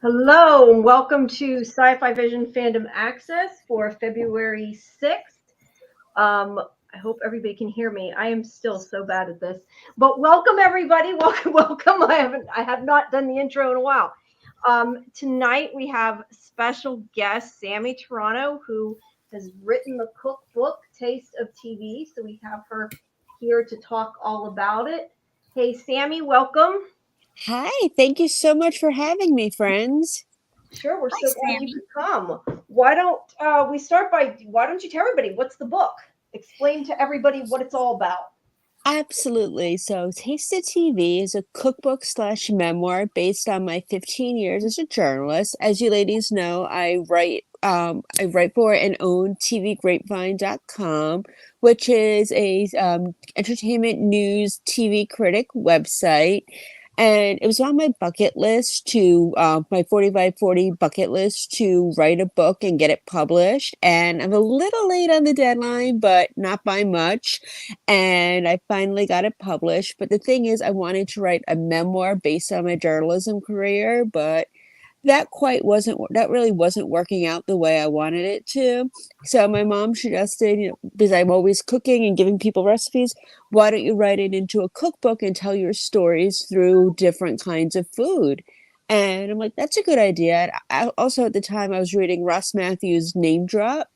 Hello, and welcome to Sci-Fi Vision Fandom Access for February 6th. I hope everybody can hear me. I am still so bad at this. But welcome everybody. Welcome. I have not done the intro in a while. Tonight we have special guest Sammi Turano, who has written the cookbook Taste of TV. So we have her here to talk all about it. Hey Sammi, welcome. Hi, thank you so much for having me, friends. Sure, we're Hi, so glad you Sammy. could come. Why don't we start by why don't you tell everybody what's the book? Explain to everybody what it's all about. Absolutely. So, Taste of TV is a cookbook slash memoir based on my 15 years as a journalist. As you ladies know, I write for and own TVGrapevine.com, which is a entertainment news TV critic website. And it was on my bucket list my 40 by 40 bucket list to write a book and get it published. And I'm a little late on the deadline, but not by much. And I finally got it published. But the thing is, I wanted to write a memoir based on my journalism career, but that really wasn't working out the way I wanted it to. So my mom suggested, because I'm always cooking and giving people recipes, why don't you write it into a cookbook and tell your stories through different kinds of food? And I'm like, that's a good idea. And also at the time I was reading Ross Matthews' Name Drop,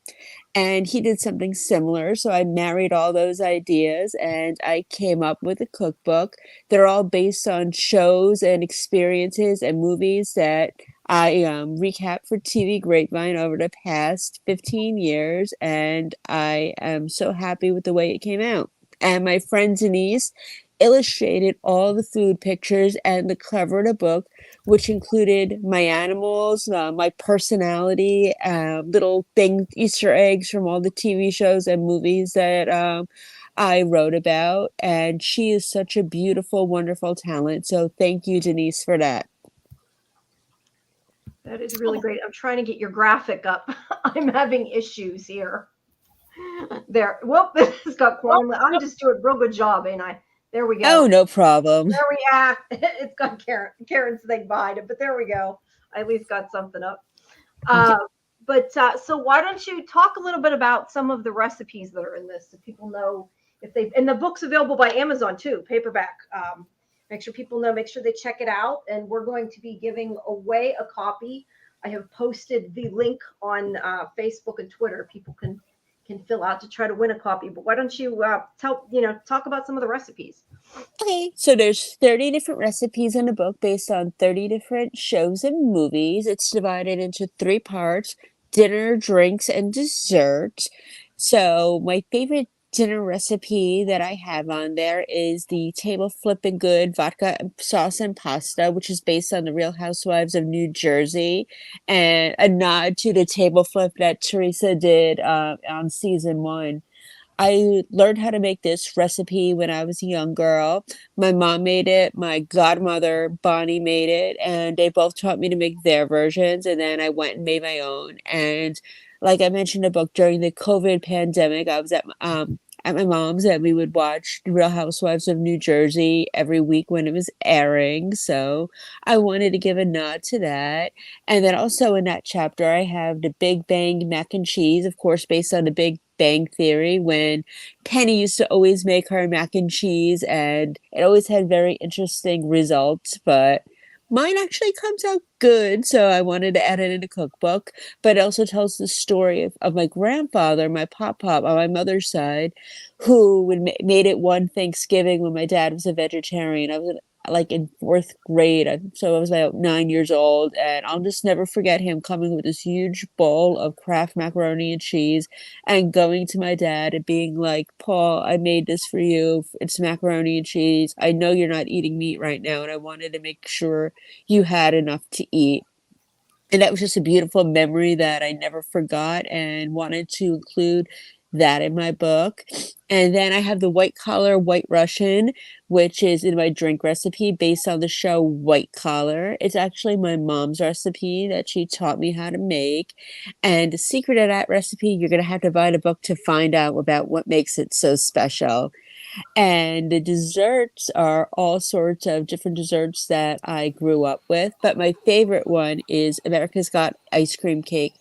and he did something similar. So I married all those ideas and I came up with a cookbook. They're all based on shows and experiences and movies that I recap for TV Grapevine over the past 15 years, and I am so happy with the way it came out. And my friend Denise illustrated all the food pictures and the cover of the book, which included my animals, my personality, little things, Easter eggs from all the TV shows and movies that I wrote about. And she is such a beautiful, wonderful talent. So thank you, Denise, for that. That is really Oh, great. I'm trying to get your graphic up. I'm having issues here. There. Whoop, this got well, quantum. I'm just doing a real good job, ain't I? There we go. Oh, no problem. There we are. It's got Karen's thing behind it, but there we go. I at least got something up. Y- Uh, but so why don't you talk a little bit about some of the recipes that are in this, so people know if they and the book's available by Amazon too, paperback. Make sure people know. Make sure they check it out, and we're going to be giving away a copy. I have posted the link on Facebook and Twitter. People can fill out to try to win a copy. But why don't you talk about some of the recipes? Okay, so there's 30 different recipes in the book based on 30 different shows and movies. It's divided into three parts: dinner, drinks, and dessert. So my favorite dinner recipe that I have on there is the table flipping good vodka sauce and pasta, which is based on the Real Housewives of New Jersey, and a nod to the table flip that Teresa did on season 1. I learned how to make this recipe when I was a young girl. My mom made it, my godmother, Bonnie, made it, and they both taught me to make their versions. And then I went and made my own. And like I mentioned in the book, during the COVID pandemic, I was at my mom's, and we would watch The Real Housewives of New Jersey every week when it was airing. So I wanted to give a nod to that. And then also in that chapter, I have the Big Bang mac and cheese, of course, based on the Big Bang Theory, when Penny used to always make her mac and cheese, and it always had very interesting results. But mine actually comes out good, so I wanted to add it in a cookbook. But it also tells the story of my grandfather, my pop on my mother's side, who made it one Thanksgiving when my dad was a vegetarian. I was like in fourth grade, so I was about 9 years old, and I'll just never forget him coming with this huge bowl of Kraft macaroni and cheese and going to my dad and being like, Paul, I made this for you. It's macaroni and cheese. I know you're not eating meat right now, and I wanted to make sure you had enough to eat. And that was just a beautiful memory that I never forgot and wanted to include that in my book. And then I have the white collar white Russian, which is in my drink recipe based on the show White Collar. It's actually my mom's recipe that she taught me how to make. And the secret of that recipe, you're going to have to buy the book to find out about what makes it so special. And the desserts are all sorts of different desserts that I grew up with. But my favorite one is America's Got Ice Cream Cake,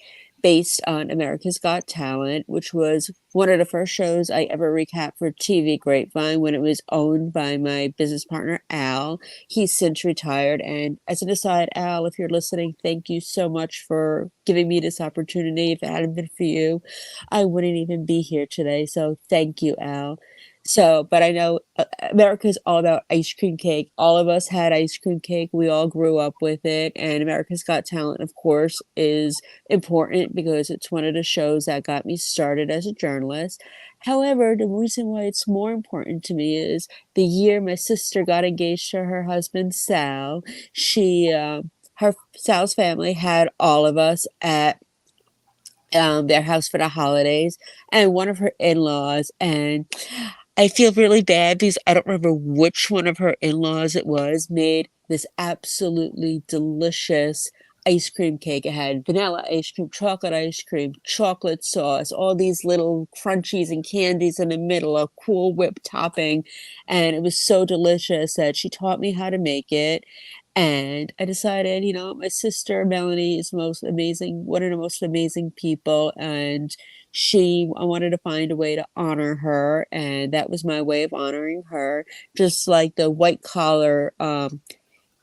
based on America's Got Talent, which was one of the first shows I ever recapped for TV Grapevine when it was owned by my business partner, Al. He's since retired. And as an aside, Al, if you're listening, thank you so much for giving me this opportunity. If it hadn't been for you, I wouldn't even be here today. So thank you, Al. So, but I know America's all about ice cream cake. All of us had ice cream cake. We all grew up with it. And America's Got Talent, of course, is important because it's one of the shows that got me started as a journalist. However, the reason why it's more important to me is the year my sister got engaged to her husband, Sal. Her Sal's family had all of us at their house for the holidays, and one of her in-laws, and I feel really bad because I don't remember which one of her in-laws it was, made this absolutely delicious ice cream cake. It had vanilla ice cream, chocolate sauce, all these little crunchies and candies in the middle, a cool whipped topping, and it was so delicious that she taught me how to make it. And I decided, my sister Melanie is the most amazing, one of the most amazing people, and I wanted to find a way to honor her, and that was my way of honoring her. Just like the white collar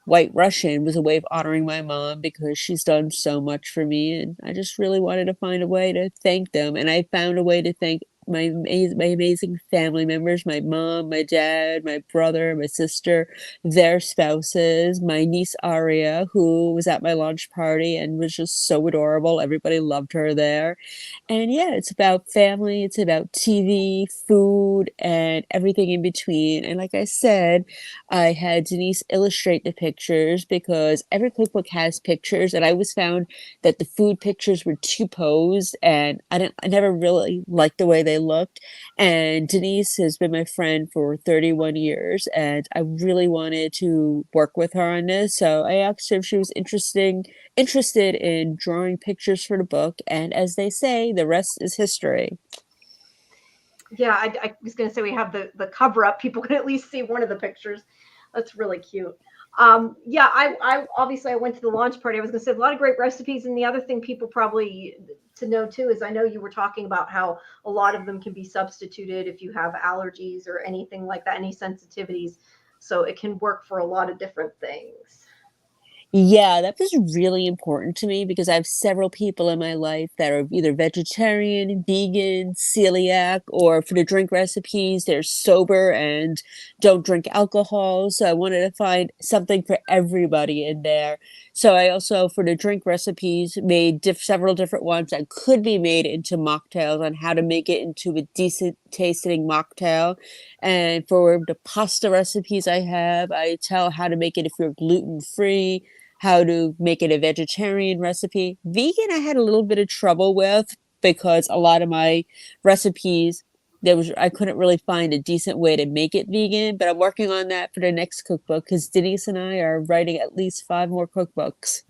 White Russian was a way of honoring my mom because she's done so much for me, and I just really wanted to find a way to thank them. And I found a way to thank my amazing family members, my mom, my dad, my brother, my sister, their spouses, my niece Aria, who was at my launch party and was just so adorable. Everybody loved her there. And yeah, it's about family, it's about TV, food, and everything in between. And like I said, I had Denise illustrate the pictures because every cookbook has pictures, and I always found that the food pictures were too posed, and I never really liked the way they looked. And Denise has been my friend for 31 years, and I really wanted to work with her on this. So I asked her if she was interested in drawing pictures for the book, and as they say, the rest is history. Yeah, I was going to say we have the cover up. People can at least see one of the pictures. That's really cute. Yeah, I obviously I went to the launch party. I was going to say a lot of great recipes, and the other thing people probably to know too is I know you were talking about how a lot of them can be substituted if you have allergies or anything like that, any sensitivities. So it can work for a lot of different things. Yeah, that was really important to me because I have several people in my life that are either vegetarian, vegan, celiac, or for the drink recipes, they're sober and don't drink alcohol. So I wanted to find something for everybody in there. So I also, for the drink recipes, made several different ones that could be made into mocktails on how to make it into a decent tasting mocktail. And for the pasta recipes I tell how to make it if you're gluten free, how to make it a vegetarian recipe. Vegan, I had a little bit of trouble with because a lot of my recipes, I couldn't really find a decent way to make it vegan, but I'm working on that for the next cookbook because Denise and I are writing at least 5 more cookbooks.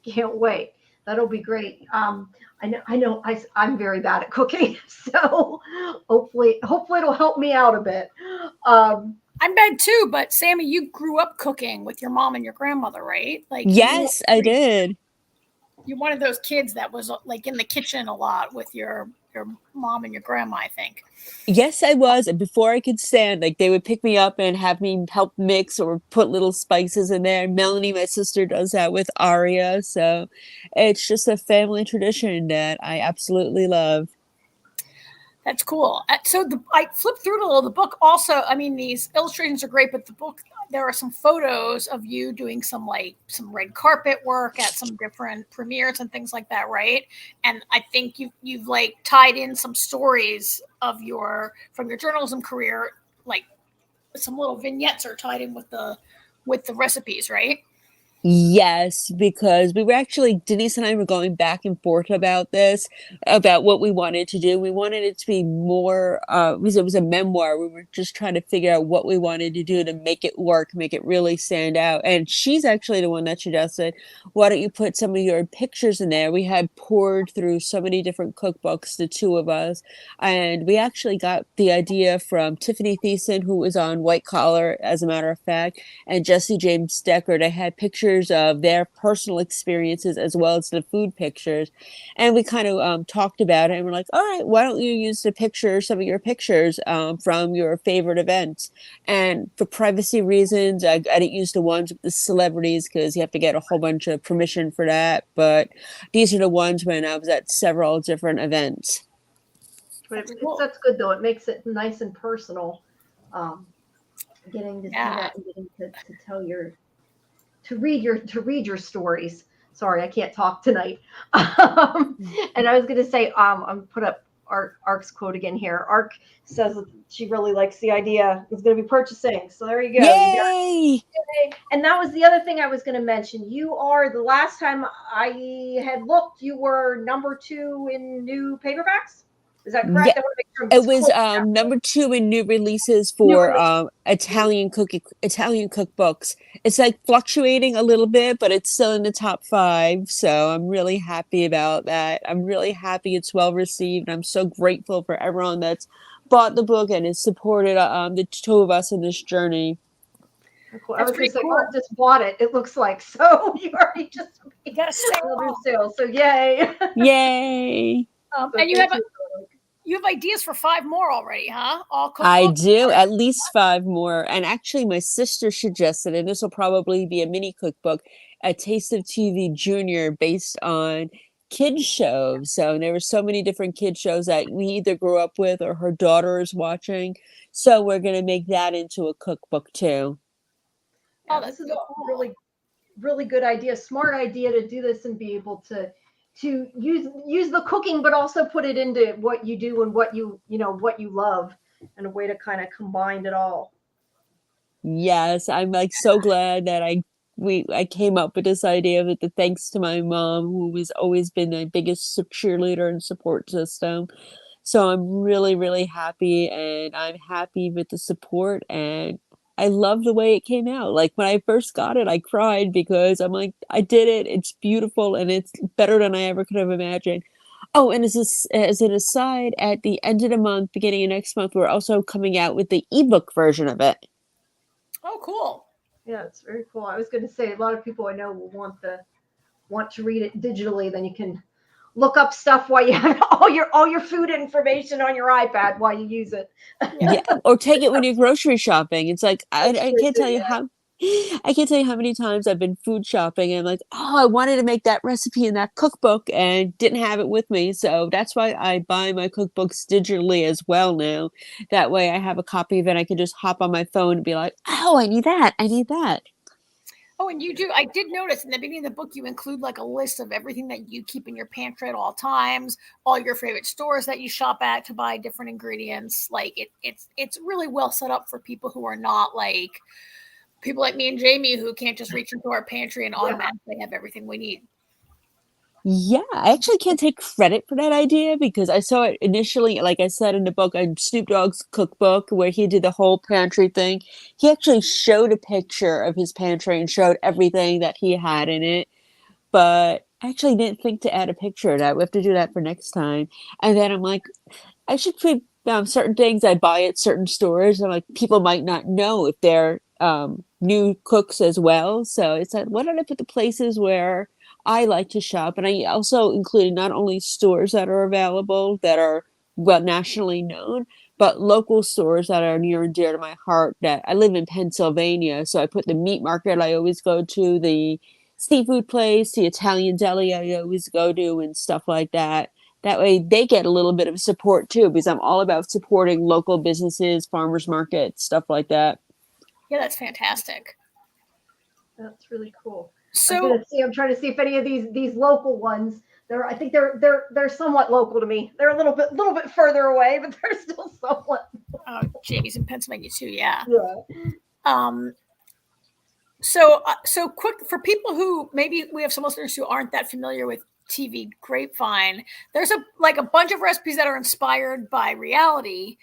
Can't wait. That'll be great. I'm very bad at cooking, so hopefully it'll help me out a bit. Um, I'm bad too, but Sammy, you grew up cooking with your mom and your grandmother, right? Like Yes, I did. you're one of those kids that was like in the kitchen a lot with your mom and your grandma, I think. Yes, I was. And before I could stand, like they would pick me up and have me help mix or put little spices in there. Melanie, my sister, does that with Aria. So it's just a family tradition that I absolutely love. That's cool. I flipped through a little. The book also, I mean, these illustrations are great, but the book, there are some photos of you doing some red carpet work at some different premieres and things like that, right? And I think you've like tied in some stories of from your journalism career, like some little vignettes are tied in with the recipes, right? Yes, because we were actually, Denise and I were going back and forth about this, about what we wanted to do. We wanted it to be more, because it was a memoir. We were just trying to figure out what we wanted to do to make it work, make it really stand out. And she's actually the one that suggested, why don't you put some of your pictures in there? We had poured through so many different cookbooks, the two of us, and we actually got the idea from Tiffany Thiessen, who was on White Collar, as a matter of fact, and Jesse James Decker. They had pictures of their personal experiences as well as the food pictures. And we kind of talked about it, and we're like, all right, why don't you use some of your pictures from your favorite events? And for privacy reasons, I didn't use the ones with the celebrities because you have to get a whole bunch of permission for that. But these are the ones when I was at several different events. But That's cool. that's good though. It makes it nice and personal. Um, Getting to see that and getting to tell to read your stories. Sorry, I can't talk tonight. And I was going to say, I'm put up Ark's quote again here. Ark says that she really likes the idea. It's going to be purchasing. So there you go. Yay! And that was the other thing I was going to mention. You are, the last time I had looked, you were number 2 in new paperbacks. Is that correct? Yeah, I want to make sure it was number 2 in new releases for Italian cookbooks. It's like fluctuating a little bit, but it's still in the top 5. So I'm really happy about that. I'm really happy it's well received. I'm so grateful for everyone that's bought the book and has supported the two of us in this journey. Cool. I was going to say, Art just bought it. It looks like so. You already just got a sale. So yay! Yay! And you have ideas for 5 more already, huh? All cookbooks? I do, at least 5 more. And actually, my sister suggested, and this will probably be a mini cookbook, a Taste of TV Junior based on kids shows. So there were so many different kids shows that we either grew up with or her daughter is watching. So we're going to make that into a cookbook too. Yeah, this is a really, really good idea. Smart idea to do this and be able to use the cooking, but also put it into what you do and what you love, and a way to kind of combine it all. Yes, I'm like so glad that I came up with this idea with the thanks to my mom, who has always been my biggest cheerleader and support system. So I'm really, really happy, and I'm happy with the support, and I love the way it came out. Like when I first got it, I cried because I'm like, I did it. It's beautiful and it's better than I ever could have imagined. Oh, and as an aside, at the end of the month, beginning of next month, we're also coming out with the ebook version of it. Oh, cool. Yeah, it's very cool. I was going to say, a lot of people I know will want to read it digitally. Then you can look up stuff while you have all your food information on your iPad while you use it. Yeah, or take it when you're grocery shopping. It's like I can't tell you how many times I've been food shopping and I'm like, oh, I wanted to make that recipe in that cookbook and didn't have it with me. So that's why I buy my cookbooks digitally as well now. That way I have a copy of it. I can just hop on my phone and be like, oh, I need that. I need that. Oh, and you do. I did notice in the beginning of the book, you include like a list of everything that you keep in your pantry at all times, all your favorite stores that you shop at to buy different ingredients. Like it's really well set up for people who are not like people like me and Jamie who can't just reach into our pantry and automatically have everything we need. Yeah, I actually can't take credit for that idea because I saw it initially, like I said in the book, on Snoop Dogg's cookbook where he did the whole pantry thing. He actually showed a picture of his pantry and showed everything that he had in it. But I actually didn't think to add a picture of that. We have to do that for next time. And then I'm like, I should put certain things I buy at certain stores. And like people might not know if they're new cooks as well. So it's like, why don't I put the places where I like to shop? And I also included not only stores that are available that are well nationally known, but local stores that are near and dear to my heart. That I live in Pennsylvania, so I put the meat market I always go to, the seafood place, the Italian deli I always go to, and stuff like that. That way they get a little bit of support too, because I'm all about supporting local businesses, farmers markets, stuff like that. Yeah, that's fantastic. That's really cool. So I'm trying to see if any of these local ones. I think they're somewhat local to me. They're a little bit further away, but they're still somewhat. Jamie's in Pennsylvania too. Yeah. Yeah. So quick for people who maybe we have some listeners who aren't that familiar with TV Grapevine. There's a bunch of recipes that are inspired by reality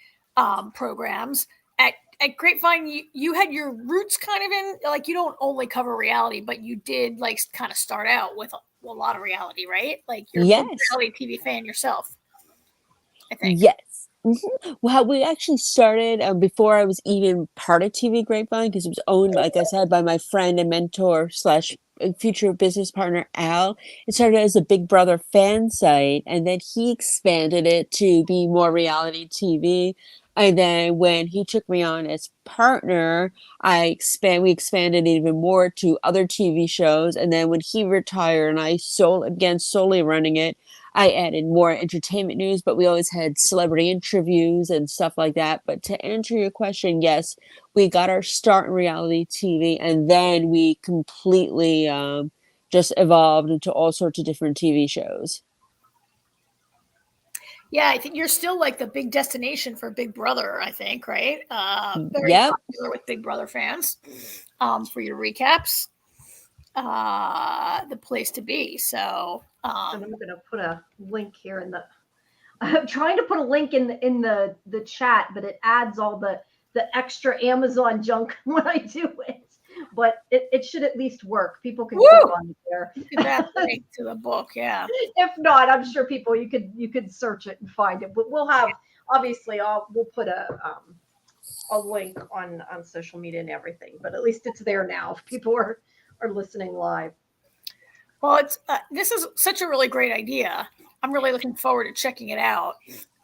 programs. At Grapevine, you had your roots kind of in, like, you don't only cover reality, but you did like kind of start out with a lot of reality, right? Like you're a big Yes. reality TV fan yourself, I think. Yes. Well, we actually started before I was even part of TV Grapevine because it was owned, like I said, by my friend and mentor slash future business partner, Al. It started as a Big Brother fan site, and then he expanded it to be more reality TV. And then when he took me on as partner, we expanded even more to other TV shows. And then when he retired and I solely running it, I added more entertainment news, but we always had celebrity interviews and stuff like that. But to answer your question, yes, we got our start in reality TV, and then we completely just evolved into all sorts of different TV shows. Yeah, I think you're still like the big destination for Big Brother, I think, right? Very Yep. popular with Big Brother fans for your recaps. The place to be. So I'm going to put a link here in the. I'm trying to put a link in the chat, but it adds all the extra Amazon junk when I do it. But it should at least work. People can click on it there. you could add the link to the book, yeah. If not, I'm sure people you could search it and find it. But we'll have obviously we'll put a link on social media and everything. But at least it's there now if people are listening live. Well, it's this is such a really great idea. I'm really looking forward to checking it out.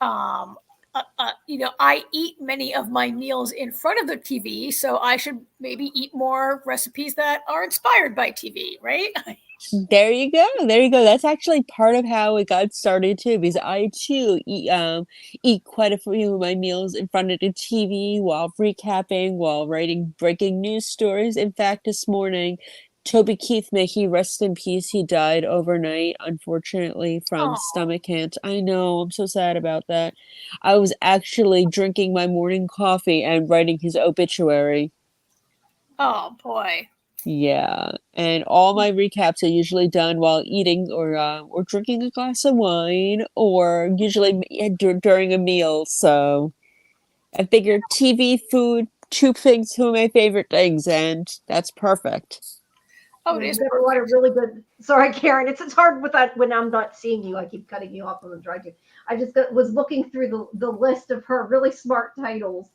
I eat many of my meals in front of the TV, so I should maybe eat more recipes that are inspired by TV, right? There you go. There you go. That's actually part of how it got started too, because I too eat quite a few of my meals in front of the TV while recapping, while writing breaking news stories. In fact, this morning, Toby Keith, may he rest in peace, he died overnight, unfortunately, from stomach cancer. I know, I'm so sad about that. I was actually drinking my morning coffee and writing his obituary. Oh boy. Yeah, and all my recaps are usually done while eating or drinking a glass of wine, or usually during a meal. So I figured TV, food, two of my favorite things, and that's perfect. Oh, it is. You've got a lot of really good. Sorry, Karen. It's hard with that when I'm not seeing you. I keep cutting you off when I'm trying to. I just was looking through the list of her really smart titles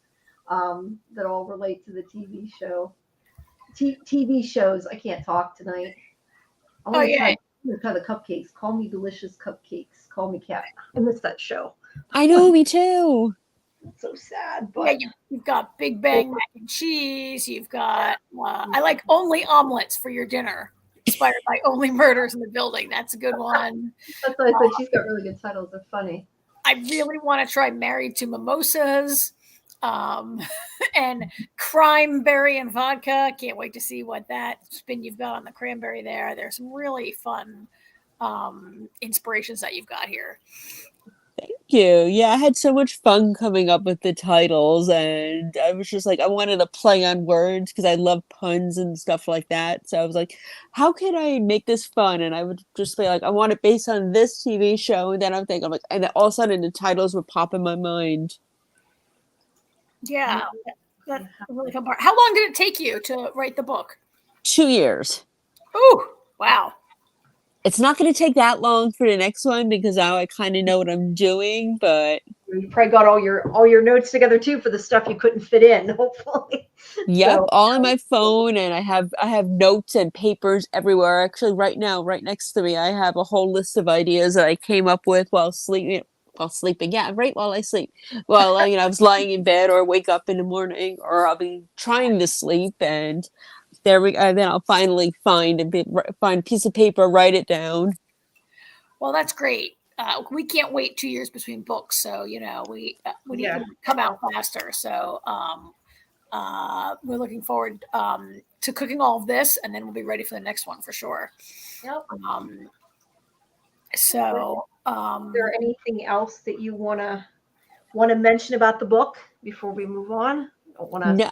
that all relate to the TV show. TV shows. I can't talk tonight. I want to try the cupcakes. Call me delicious cupcakes. Call me cat. I miss that show. I know, me too. It's so sad. But yeah, you've got Big Bang mac and cheese. You've got I like only omelets for your dinner, inspired by Only Murders in the Building. That's a good one. That's what I said. She's got really good titles. They're funny. I really want to try Married to Mimosas. And Crimeberry and Vodka. Can't wait to see what that spin you've got on the cranberry there. There's some really fun inspirations that you've got here. Thank you. Yeah, I had so much fun coming up with the titles, and I was just like, I wanted to play on words because I love puns and stuff like that. So I was like, how can I make this fun? And I would just be like, I want it based on this TV show, and then I'm like, and then all of a sudden the titles would pop in my mind. Yeah, that's a really fun part. How long did it take you to write the book? 2 years. Ooh, wow. It's not going to take that long for the next one because now I kind of know what I'm doing, but you probably got all your notes together too for the stuff you couldn't fit in, hopefully. Yep, so, all on my phone, and I have notes and papers everywhere. Actually, right now, right next to me, I have a whole list of ideas that I came up with while sleeping. Yeah, right while I sleep. Well, I was lying in bed or wake up in the morning, or I'll be trying to sleep, and then I'll finally find a piece of paper, write it down. Well, that's great. We can't wait 2 years between books, so we need to come out faster. So we're looking forward to cooking all of this, and then we'll be ready for the next one for sure. Yep. Is there anything else that you want to mention about the book before we move on? No.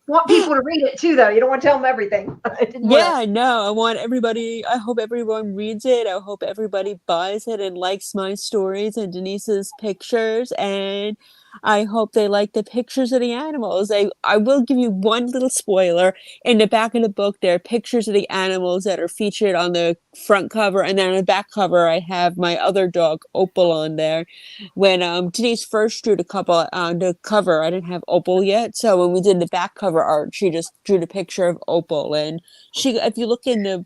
Want people to read it too, though. You don't want to tell them everything. I didn't want Yeah, no, I want everybody, I hope everyone reads it. I hope everybody buys it and likes my stories and Denise's pictures. And I hope they like the pictures of the animals. I will give you one little spoiler. In the back of the book, there are pictures of the animals that are featured on the front cover. And then on the back cover, I have my other dog, Opal, on there. When Denise first drew the couple on the cover, I didn't have Opal yet. So when we did the back cover art, she just drew the picture of Opal. And she, if you look in the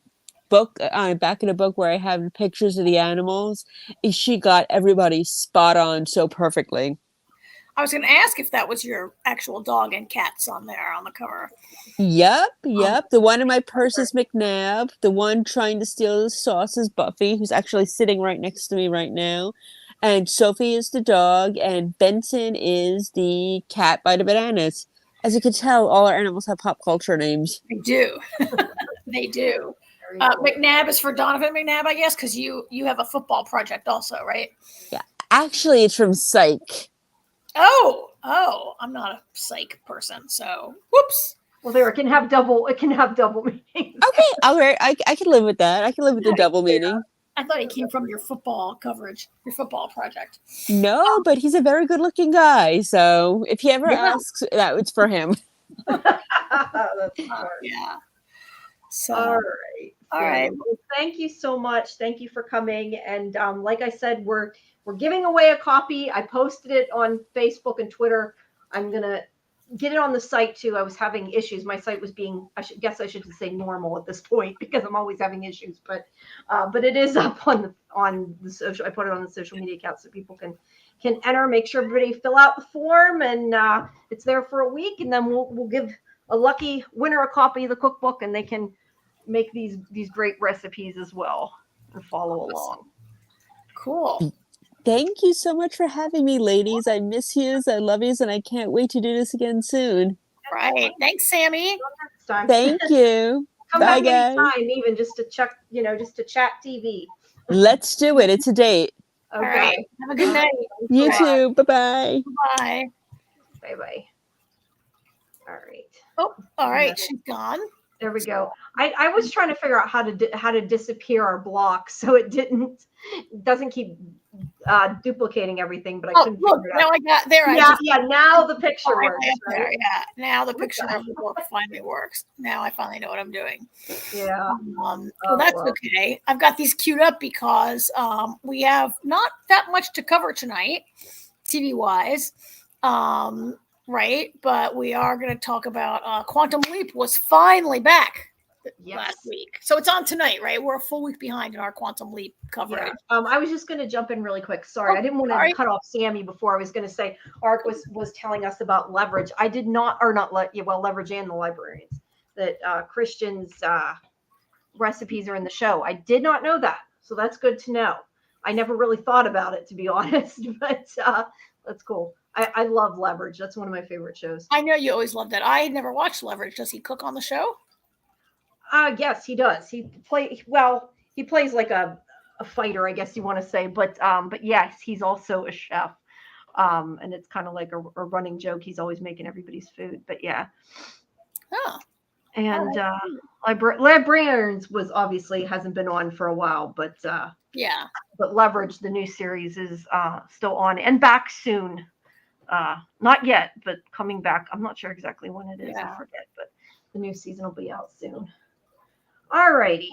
book, back in the book where I have pictures of the animals, she got everybody spot on so perfectly. I was going to ask if that was your actual dog and cats on there on the cover. Yep. The one in my purse is McNabb. The one trying to steal the sauce is Buffy, who's actually sitting right next to me right now. And Sophie is the dog, and Benson is the cat by the bananas. As you can tell, all our animals have pop culture names. They do. They do. McNabb is for Donovan McNabb, I guess, because you have a football project also, right? Yeah. Actually, it's from Psych. Oh, I'm not a psych person, so whoops. Well, there, it can have double meanings. Okay, all right. I can live with that. I can live with the double meaning. I thought he came from your football coverage, your football project. No, but he's a very good-looking guy. So if he ever asks, that it's for him. That's smart. Yeah. So All right. Well, Well, thank you so much. Thank you for coming. And like I said, we're giving away a copy. I posted it on Facebook and Twitter. I'm gonna get it on the site too. I was having issues. My site was being, I should just say normal at this point because I'm always having issues. But it is up on the social. I put it on the social media account so people can enter. Make sure everybody fill out the form, and it's there for a week, and then we'll give a lucky winner a copy of the cookbook, and they can make these great recipes as well and follow along. cool. Thank you so much for having me, ladies. I miss yous. I love yous, and I can't wait to do this again soon. Right. Thanks, Sammy. Next time. Thank you. Come Bye, back guys. anytime, even just to check, just to chat TV. Let's do it. It's a date. All right. Have a good night. You too. Bye-bye. Bye. Bye. All right. Oh, all right. She's gone. There we go. I was trying to figure out how to disappear our block so it doesn't keep duplicating everything, but I couldn't look, figure it out. now I got there. Now the picture works. Right? Right? Yeah. Now the picture of the book finally works. Now I finally know what I'm doing. Yeah. Well, that's okay. I've got these queued up because we have not that much to cover tonight, TV wise. Right, but we are going to talk about Quantum Leap was finally back last week. So it's on tonight, right? We're a full week behind in our Quantum Leap coverage. Yeah. I was just going to jump in really quick. Sorry, I didn't want to cut off Sammy before. I was going to say Art was telling us about Leverage. I did not, or not, Leverage and the Librarians, that Christian's recipes are in the show. I did not know that. So that's good to know. I never really thought about it, to be honest, but that's cool. I love Leverage. That's one of my favorite shows. I know you always loved that. I had never watched Leverage. Does he cook on the show? Yes, he does. He plays like a fighter, I guess you want to say, but yes, he's also a chef. And it's kind of like a running joke. He's always making everybody's food, but yeah. Oh. And Librarians was obviously hasn't been on for a while, but yeah. But Leverage, the new series, is still on and back soon. Not yet, but coming back. I'm not sure exactly when it is. Yeah. I forget, but the new season will be out soon. All righty.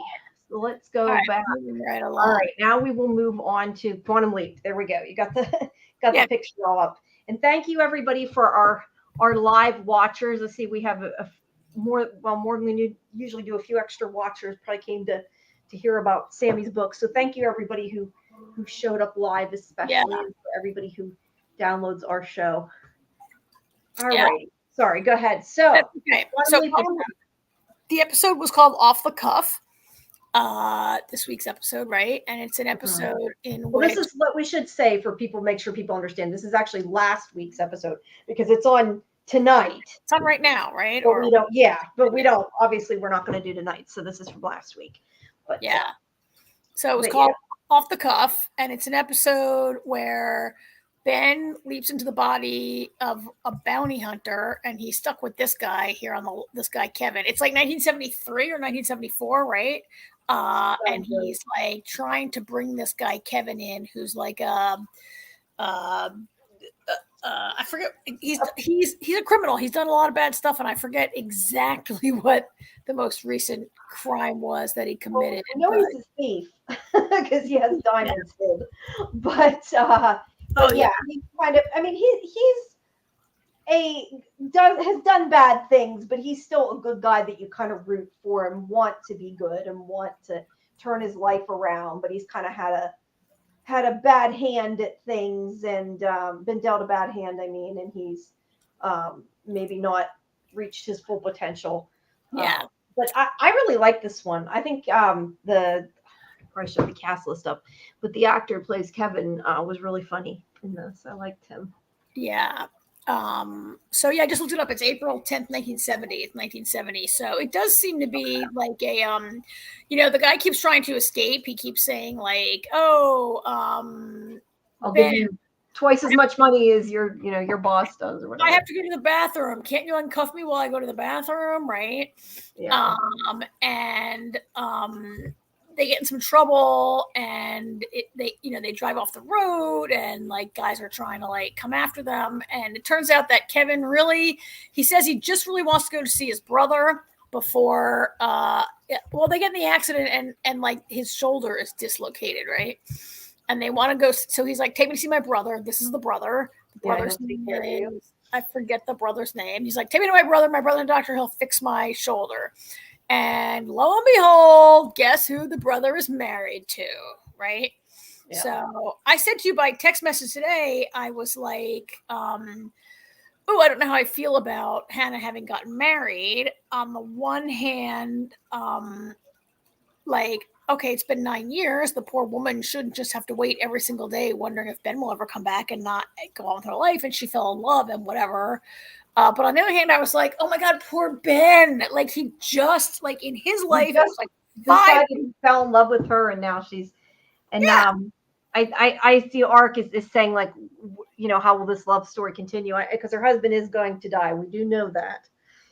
So let's go back. Right along. All right. Now we will move on to Quantum Leap. There we go. You got the the picture all up. And thank you everybody for our live watchers. Let's see, we have more than we usually do. A few extra watchers probably came to hear about Sammy's book. So thank you everybody who showed up live, especially and for everybody who downloads our show. All right. Sorry, go ahead. So, the episode was called Off the Cuff. This week's episode, right? And it's an episode in which this is what we should say for people, make sure people understand. This is actually last week's episode because it's on tonight. It's on right now, right? But we don't. Obviously, we're not going to do tonight. So this is from last week. But so it was called Off the Cuff, and it's an episode where Ben leaps into the body of a bounty hunter, and he's stuck with this guy here on this guy Kevin. It's like 1973 or 1974, right? And he's like trying to bring this guy Kevin in, who's like I forget. He's a criminal. He's done a lot of bad stuff, and I forget exactly what the most recent crime was that he committed. Well, I know he's a thief because he has diamonds hid, but yeah, he's kind of. I mean, has done bad things, but he's still a good guy that you kind of root for and want to be good and want to turn his life around. But he's kind of had a bad hand at things and been dealt a bad hand. I mean, and he's maybe not reached his full potential. Yeah. But I really like this one. I think I probably should have the cast list up, but the actor who plays Kevin was really funny in this. I liked him. Yeah. So yeah, I just looked it up. It's April 10th, 1970. It's 1970. So it does seem to be like a, the guy keeps trying to escape. He keeps saying like, I'll give you twice as much money as your boss does or whatever. I have to go to the bathroom. Can't you uncuff me while I go to the bathroom? Right. Yeah. They get in some trouble and they drive off the road and like guys are trying to like come after them. And it turns out that Kevin he says he just really wants to go to see his brother before, they get in the accident and like his shoulder is dislocated. Right. And they want to go. So he's like, take me to see my brother. This is the brother. The brother's name is, I forget the brother's name. He's like, take me to my brother. My brother and doctor, he'll fix my shoulder. And lo and behold, guess who the brother is married to, right? Yeah. So I said to you by text message today, I was like, I don't know how I feel about Hannah having gotten married. On the one hand, okay, it's been 9 years. The poor woman shouldn't just have to wait every single day wondering if Ben will ever come back and not go on with her life. And she fell in love and whatever. But on the other hand, I was like, oh my God, poor Ben. Like he just like in his life, it was like decided he fell in love with her and now she's, and I see Ark is saying like, how will this love story continue? Because her husband is going to die. We do know that.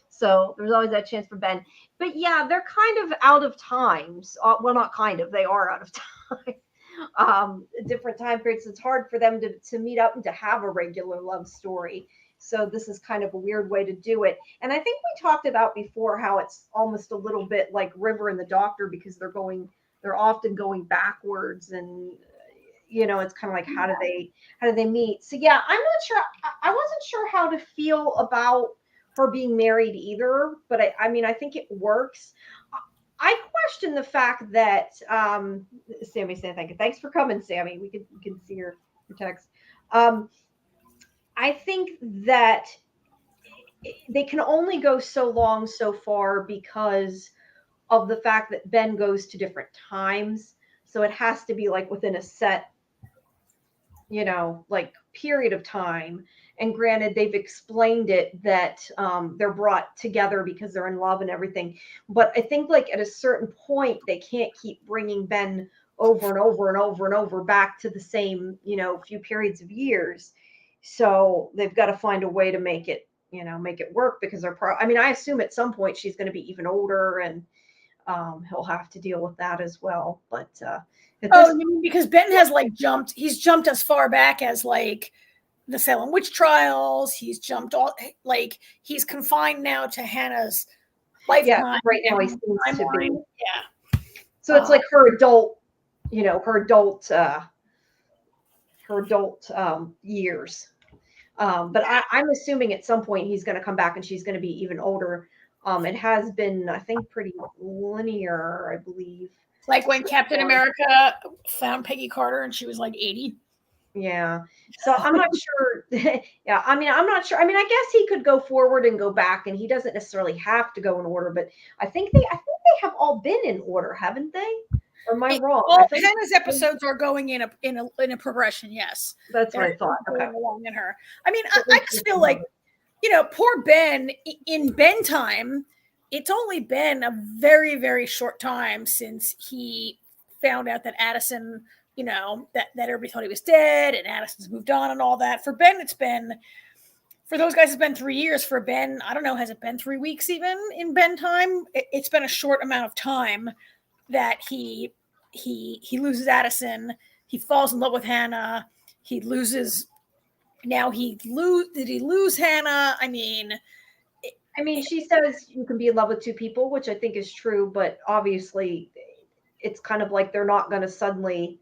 So there's always that chance for Ben. But yeah, they're kind of out of times. Well, not kind of, they are out of time. Different time periods. It's hard for them to meet up and to have a regular love story. So this is kind of a weird way to do it. And I think we talked about before how it's almost a little bit like River and the Doctor because they're often going backwards and it's kind of like how do they meet? So yeah, I'm not sure. I wasn't sure how to feel about her being married either, but I think it works. I question the fact that Sammy saying thank you. Thanks for coming, Sammy. We can see your text. I think that they can only go so long so far because of the fact that Ben goes to different times. So it has to be like within a set, like period of time. And granted, they've explained it that they're brought together because they're in love and everything. But I think like at a certain point, they can't keep bringing Ben over and over and over and over back to the same, few periods of years. So they've got to find a way to make it work because I assume at some point she's going to be even older and he'll have to deal with that as well. But because Ben has he's jumped as far back as like the Salem witch trials. He's jumped all he's confined now to Hannah's lifetime. Yeah, right now he seems to be. Yeah. So it's like her adult years. But I'm assuming at some point he's going to come back and she's going to be even older. It has been, I think, pretty linear, I believe. Like when Captain America found Peggy Carter and she was like 80. Yeah. So I'm not sure. Yeah. I'm not sure. I guess he could go forward and go back and he doesn't necessarily have to go in order, but I think they have all been in order, haven't they? Or am I wrong? Well, Hannah's episodes are going in a progression. Yes. That's what I thought. Okay. Along in her. I just feel like, poor Ben in Ben time, it's only been a very, very short time since he found out that Addison, you know, that everybody thought he was dead and Addison's moved on and all that. For Ben, for those guys, it's been 3 years. For Ben, I don't know, has it been 3 weeks even in Ben time? It's been a short amount of time that he loses Addison. He falls in love with Hannah. He loses. Now did he lose Hannah? I mean, she says you can be in love with two people, which I think is true, but obviously it's kind of like they're not going to suddenly,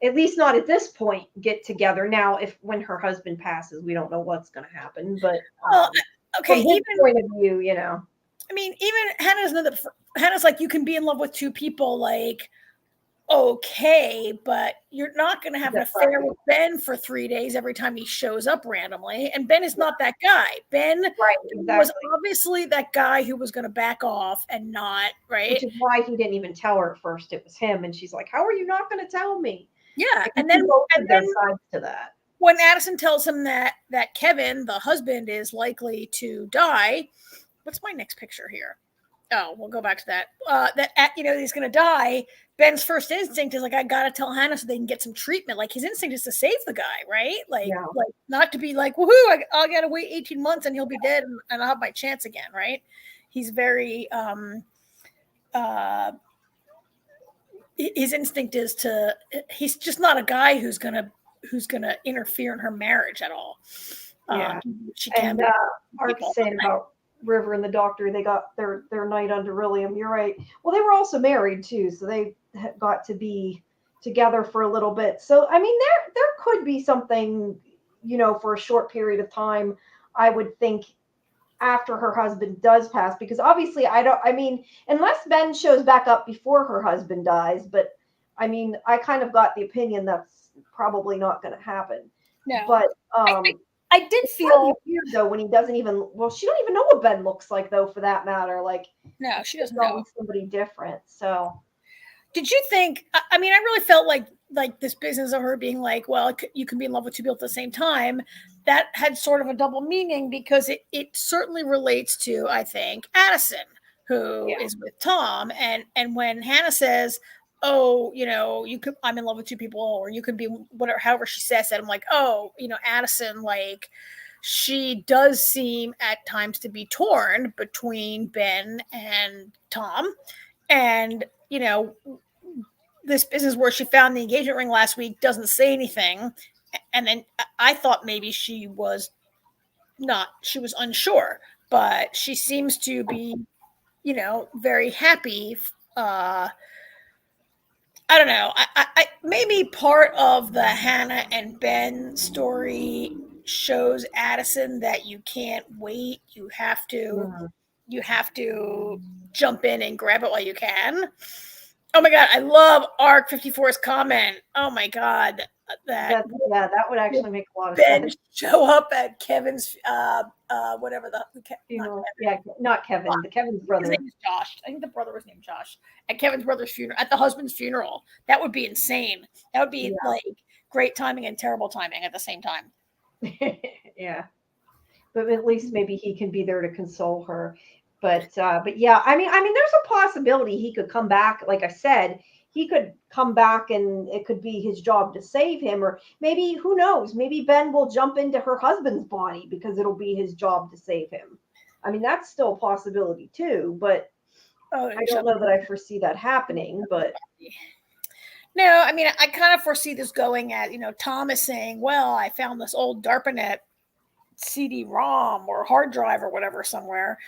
at least not at this point, get together. Now, when her husband passes, we don't know what's going to happen, but okay, from his point of view, you know. I mean, even Hannah's like, you can be in love with two people, like, okay, but you're not going to have an affair with Ben for 3 days every time he shows up randomly. And Ben is not that guy. Ben was obviously that guy who was going to back off and not, right? Which is why he didn't even tell her at first it was him. And she's like, how are you not going to tell me? Yeah. And then sides to that. When Addison tells him that Kevin, the husband, is likely to die, what's my next picture here? Oh, we'll go back to that. He's going to die. Ben's first instinct is like, I got to tell Hannah so they can get some treatment. Like, his instinct is to save the guy, right? Like not to be like, woohoo, I'll got to wait 18 months and he'll be dead and I'll have my chance again, right? He's very, his instinct is he's just not a guy who's going to interfere in her marriage at all. She can. And Art's saying about River and the doctor, they got their night under beryllium. You're right. Well, they were also married too, so they got to be together for a little bit. So I mean, there could be something, you know, for a short period of time. I would think after her husband does pass, because obviously unless Ben shows back up before her husband dies, but I mean, I kind of got the opinion that's probably not going to happen. No, but I did feel weird though when he doesn't even. Well, she don't even know what Ben looks like though, for that matter. Like, no, she doesn't know. Somebody different. So, did you think? I mean, I really felt like this business of her being like, well, you can be in love with two people at the same time. That had sort of a double meaning, because it certainly relates to, I think, Addison, who is with Tom, and when Hannah says, oh, you know, I'm in love with two people, or you could be whatever, however she says it. I'm like, oh, you know, Addison, like, she does seem at times to be torn between Ben and Tom. And, you know, this business where she found the engagement ring last week doesn't say anything. And then I thought maybe she was unsure, but she seems to be, you know, very happy. I don't know. I maybe part of the Hannah and Ben story shows Addison that you can't wait. You have to jump in and grab it while you can. Oh my God, I love Arc 54's comment. Oh my God, that would actually make a lot of Ben sense. Show up at Kevin's whatever the funeral. Not Kevin. The Kevin's brother. His name is Josh. I think the brother was named Josh. At Kevin's brother's funeral, at the husband's funeral. That would be insane. That would be like great timing and terrible timing at the same time. Yeah, but at least maybe he can be there to console her. But yeah, I mean, there's a possibility he could come back. Like I said, he could come back and it could be his job to save him, or maybe, who knows, maybe Ben will jump into her husband's body because it'll be his job to save him. I mean, that's still a possibility too, but I don't know that I foresee that happening. But no, I mean, I kind of foresee this going at, you know, Tom is saying, well, I found this old DARPANET CD-ROM or hard drive or whatever somewhere,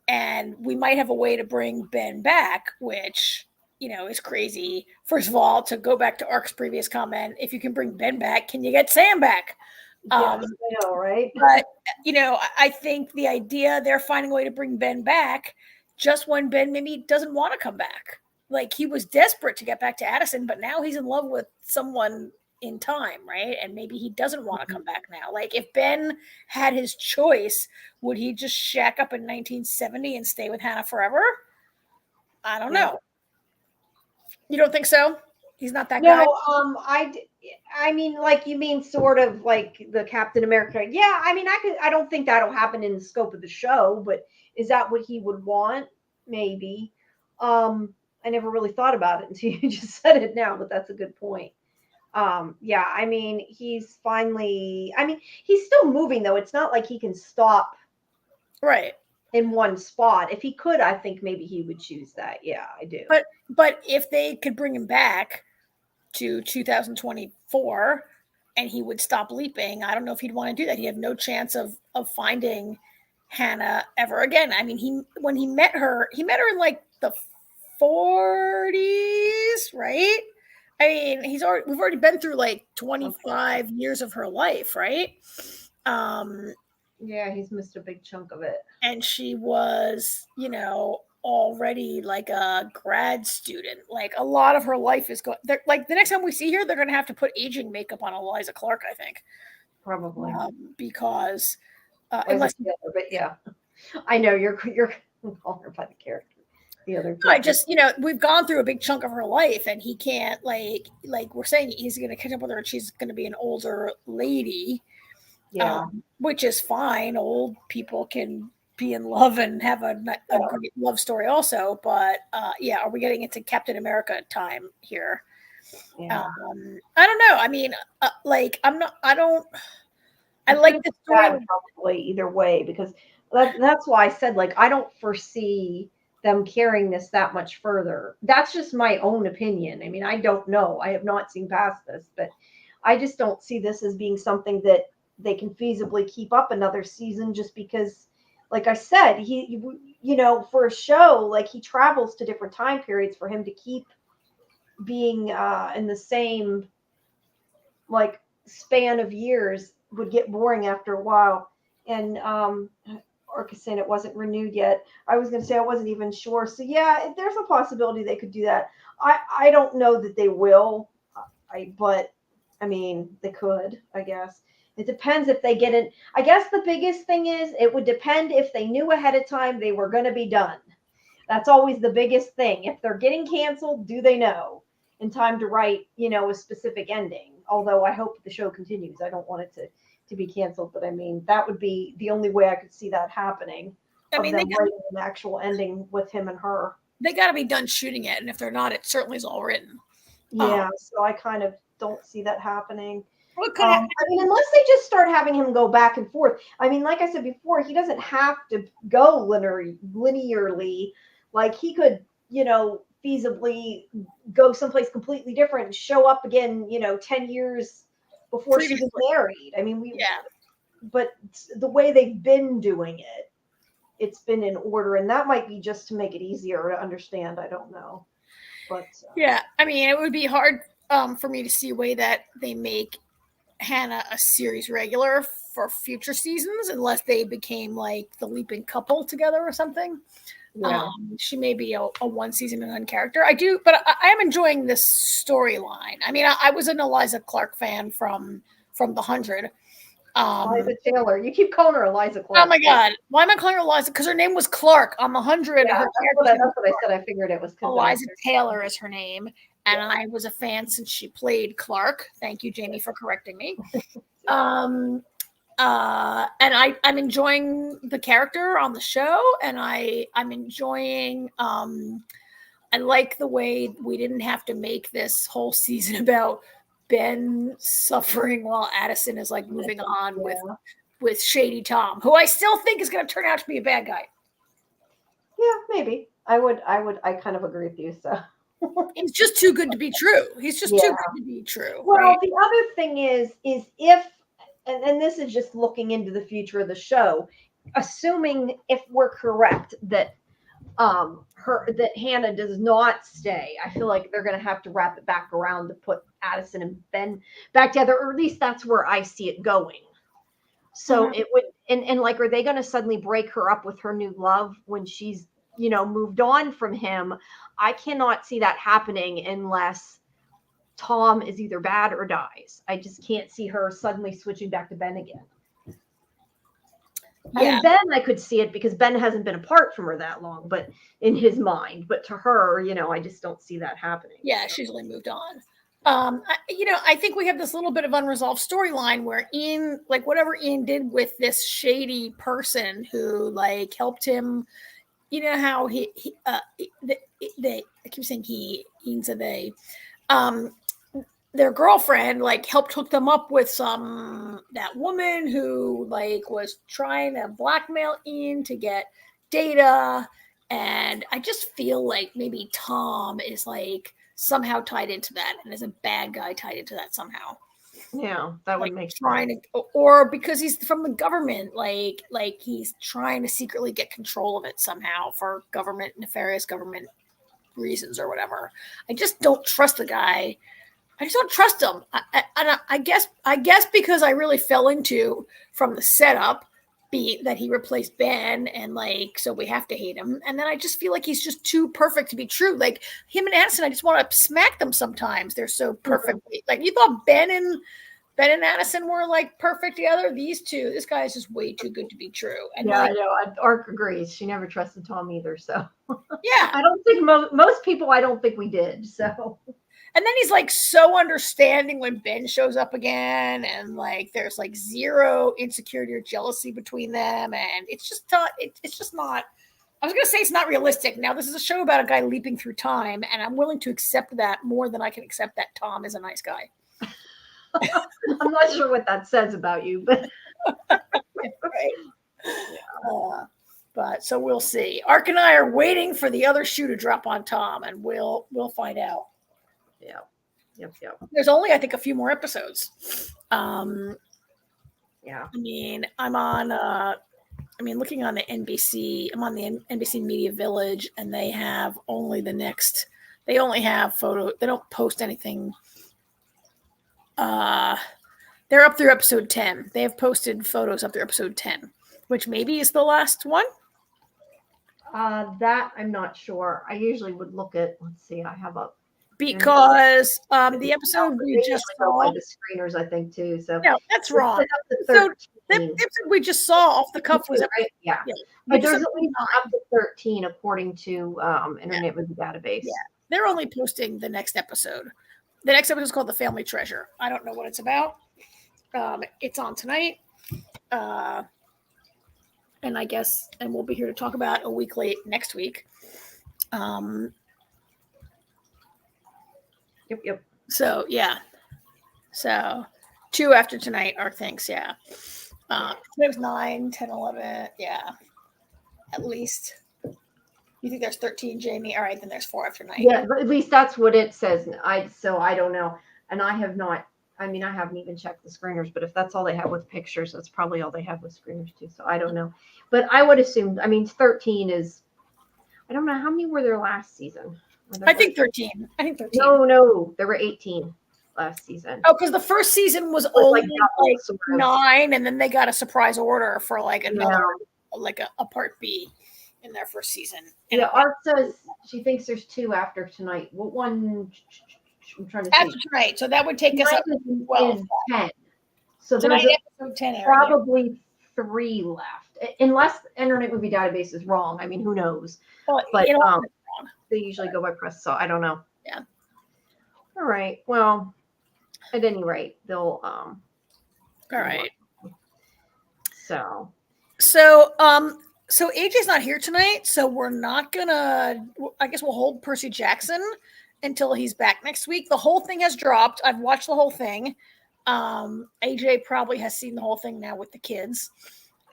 and we might have a way to bring Ben back, which, you know, is crazy. First of all, to go back to Ark's previous comment, if you can bring Ben back, can you get Sam back? Yes, I know, right? But, you know, I think the idea they're finding a way to bring Ben back just when Ben maybe doesn't want to come back. Like, he was desperate to get back to Addison, but now he's in love with someone in time, right? And maybe he doesn't want to come back now. Like, if Ben had his choice, would he just shack up in 1970 and stay with Hannah forever? I don't know. You don't think so? He's not that guy? No, I mean, like, you mean sort of like the Captain America. Yeah, I mean, I don't think that'll happen in the scope of the show, but is that what he would want? Maybe. I never really thought about it until you just said it now, but that's a good point. Yeah, I mean, he's finally, I mean, he's still moving though. It's not like he can stop Right. in one spot. If he could, I think maybe he would choose that. Yeah, I do. But if they could bring him back to 2024 and he would stop leaping, I don't know if he'd want to do that. He'd have no chance of finding Hannah ever again. I mean, when he met her in like the 40s, right? I mean, we've already been through like 25 years of her life, right? Yeah, he's missed a big chunk of it. And she was, already like a grad student. Like a lot of her life is going. Like the next time we see her, they're going to have to put aging makeup on Eliza Clark, I think, Probably. because Unless, but yeah, I know you're calling her by the character. The other I just, we've gone through a big chunk of her life, and he can't like we're saying he's going to catch up with her, and she's going to be an older lady. Yeah, which is fine. Old people can be in love and have a great love story also, but yeah, are we getting into Captain America time here? yeah. I don't know. I mean, like I like the story probably either way, because that's why I said, like, I don't foresee them carrying this that much further. That's just my own opinion. I mean, I don't know. I have not seen past this, but I just don't see this as being something that they can feasibly keep up another season, just because, like I said, he for a show, like, he travels to different time periods. For him to keep being in the same, like, span of years would get boring after a while. And Orca saying it wasn't renewed yet. I was going to say I wasn't even sure. So yeah, there's a possibility they could do that. I don't know that they will. But I mean, they could, I guess. It depends if they get it. I guess the biggest thing is it would depend if they knew ahead of time they were going to be done. That's always the biggest thing. If they're getting canceled, do they know in time to write, a specific ending? Although I hope the show continues. I don't want it to be canceled, but I mean, that would be the only way I could see that happening. I mean, them writing an actual ending with him and her. They got to be done shooting it, and if they're not, it certainly is all written. Yeah, so I kind of don't see that happening. What could happen? I mean, unless they just start having him go back and forth. I mean, like I said before, he doesn't have to go linearly. Like, he could, feasibly go someplace completely different and show up again, 10 years before she was married. I mean, but the way they've been doing it, it's been in order, and that might be just to make it easier to understand. I don't know. But yeah, I mean, it would be hard for me to see a way that they make Hannah a series regular for future seasons unless they became like the leaping couple together or something. Yeah. She may be a one season and one character. But I am enjoying this storyline. I mean, I was an Eliza Clark fan from the 100. Eliza Taylor. You keep calling her Eliza Clark. Oh my God. Why am I calling her Eliza? Because her name was Clark on the 100. Yeah, that's what I said. I figured it was Eliza Taylor is her name. And I was a fan since she played Clark. Thank you, Jamie, for correcting me. And I'm enjoying the character on the show, and I'm enjoying. I like the way we didn't have to make this whole season about Ben suffering while Addison is like moving on with Shady Tom, who I still think is going to turn out to be a bad guy. Yeah, maybe. I kind of agree with you. So. He's just too good to be true. He's just too good to be true. Well, right? The other thing is if, and this is just looking into the future of the show, assuming if we're correct that that Hannah does not stay, I feel like they're going to have to wrap it back around to put Addison and Ben back together, or at least that's where I see it going. So it would, and like, are they going to suddenly break her up with her new love when she's, moved on from him? I cannot see that happening unless Tom is either bad or dies. I just can't see her suddenly switching back to Ben again. Yeah. I mean, Ben, I could see it because Ben hasn't been apart from her that long, but in his mind, but to her, I just don't see that happening. Yeah, she's only moved on. I think we have this little bit of unresolved storyline where Ian, like whatever Ian did with this shady person who like helped him, how I keep saying Ian said they, their girlfriend like helped hook them up with that woman who like was trying to blackmail Ian to get data. And I just feel like maybe Tom is like somehow tied into that and is a bad guy tied into that somehow. Yeah, that would like make trying sense. to, or because he's from the government, like he's trying to secretly get control of it somehow for nefarious government reasons or whatever. I just don't trust the guy. I just don't trust him. I guess because I really fell into from the setup that he replaced Ben, and like so we have to hate him. And then I just feel like he's just too perfect to be true. Like him and Addison, I just want to smack them sometimes. They're so perfectly like you thought Ben and Addison were like perfect together. These two, this guy is just way too good to be true. And yeah, like, I know. Ark agrees. She never trusted Tom either. So yeah, I don't think most people. I don't think we did. So. And then he's like so understanding when Ben shows up again, and like there's like zero insecurity or jealousy between them, and it's just not. It's just not. I was gonna say it's not realistic. Now this is a show about a guy leaping through time, and I'm willing to accept that more than I can accept that Tom is a nice guy. I'm not sure what that says about you, but right. Yeah. But so we'll see. Ark and I are waiting for the other shoe to drop on Tom, and we'll find out. Yeah. Yep. There's only, I think, a few more episodes. Yeah. I mean, looking on the NBC, I'm on the NBC Media Village, and they have only they only have photo. They don't post anything. They're up through episode 10. They have posted photos up through episode 10, which maybe is the last one. That I'm not sure. I usually would look at, let's see, I have a because the episode we just saw by the screeners, I think too. So no, that's wrong. So the episode we just saw off the cuff was right? Yeah. But there's at least up to 13 according to Internet Movie Database. Yeah, they're only posting the next episode. The next episode is called The Family Treasure. I don't know what it's about. It's on tonight. And I guess, and we'll be here to talk about a week late next week. Yep. So, yeah. So, 2 after tonight are things, yeah. It was 9, 10, 11. Yeah. At least. You think there's 13, Jamie? All right, then there's 4 after 9. Yeah, but at least that's what it says. So I don't know. And I have not, I haven't even checked the screeners, but if that's all they have with pictures, that's probably all they have with screeners too. So I don't know. But I would assume, 13 is, I don't know, how many were there last season? I think 13. No, there were 18 last season. Oh, because the first season was only like 9, and then they got a surprise order for like another, like a part B in their first season. And yeah, Art says she thinks there's 2 after tonight. What one? I'm trying to see. After tonight, so that would take us up to 12. 10. So tonight, there's episode 10 probably 3 left, unless Internet Movie Database is wrong. Who knows? Well, but they usually go by press, so I don't know. Yeah. All right. Well, at any rate, they'll all right. So AJ's not here tonight, so we're not gonna. I guess we'll hold Percy Jackson until he's back next week. The whole thing has dropped. I've watched the whole thing. AJ probably has seen the whole thing now with the kids.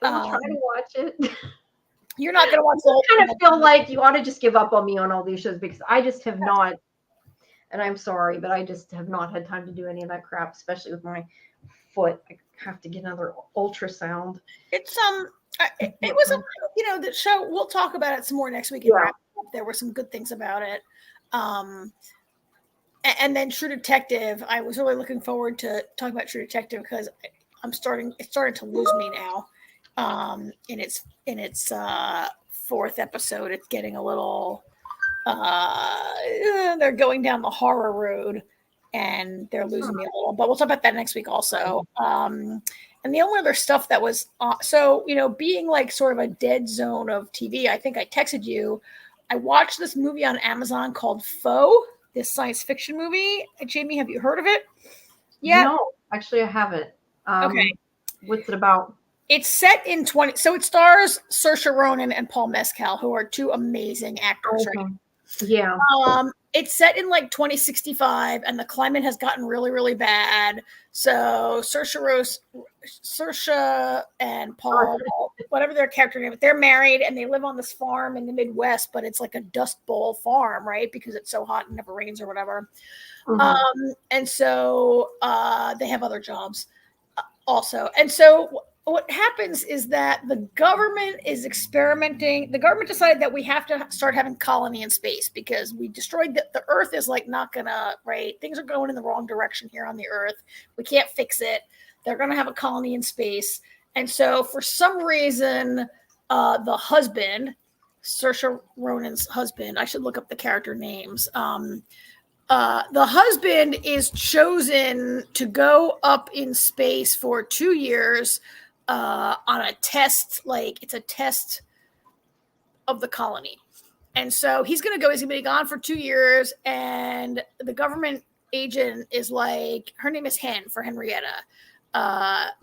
I'm trying to watch it. You're not going to watch the whole thing. I kind of feel like you ought to just give up on me on all these shows because I just have not, and I'm sorry, but I just have not had time to do any of that crap, especially with my foot. I have to get another ultrasound. It's it was the show. We'll talk about it some more next week. Yeah. There were some good things about it. And then True Detective. I was really looking forward to talking about True Detective because it's starting to lose me now. In its 4th episode, it's getting a little. They're going down the horror road, and they're losing me a little. But we'll talk about that next week also. And the only other stuff that was being like sort of a dead zone of TV. I think I texted you. I watched this movie on Amazon called Foe, this science fiction movie. Jamie, have you heard of it? Yeah. No, actually, I haven't. Okay. What's it about? It's set in 20. So it stars Saoirse Ronan and Paul Mescal, who are 2 amazing actors. Okay. Right? Yeah. It's set in like 2065, and the climate has gotten really, really bad. So Saoirse and Paul, whatever their character name is, they're married and they live on this farm in the Midwest, but it's like a Dust Bowl farm, right? Because it's so hot and never rains or whatever. And so they have other jobs also. And so what happens is that the government is experimenting. The government decided that we have to start having colony in space because we destroyed the Earth is like not gonna, right? Things are going in the wrong direction here on the Earth. We can't fix it. They're gonna have a colony in space. And so for some reason, the husband, Saoirse Ronan's husband, I should look up the character names. The husband is chosen to go up in space for 2 years on a test, like it's a test of the colony. And so he's going to go, he's going to be gone for 2 years. And the government agent is like, her name is Hen for Henrietta.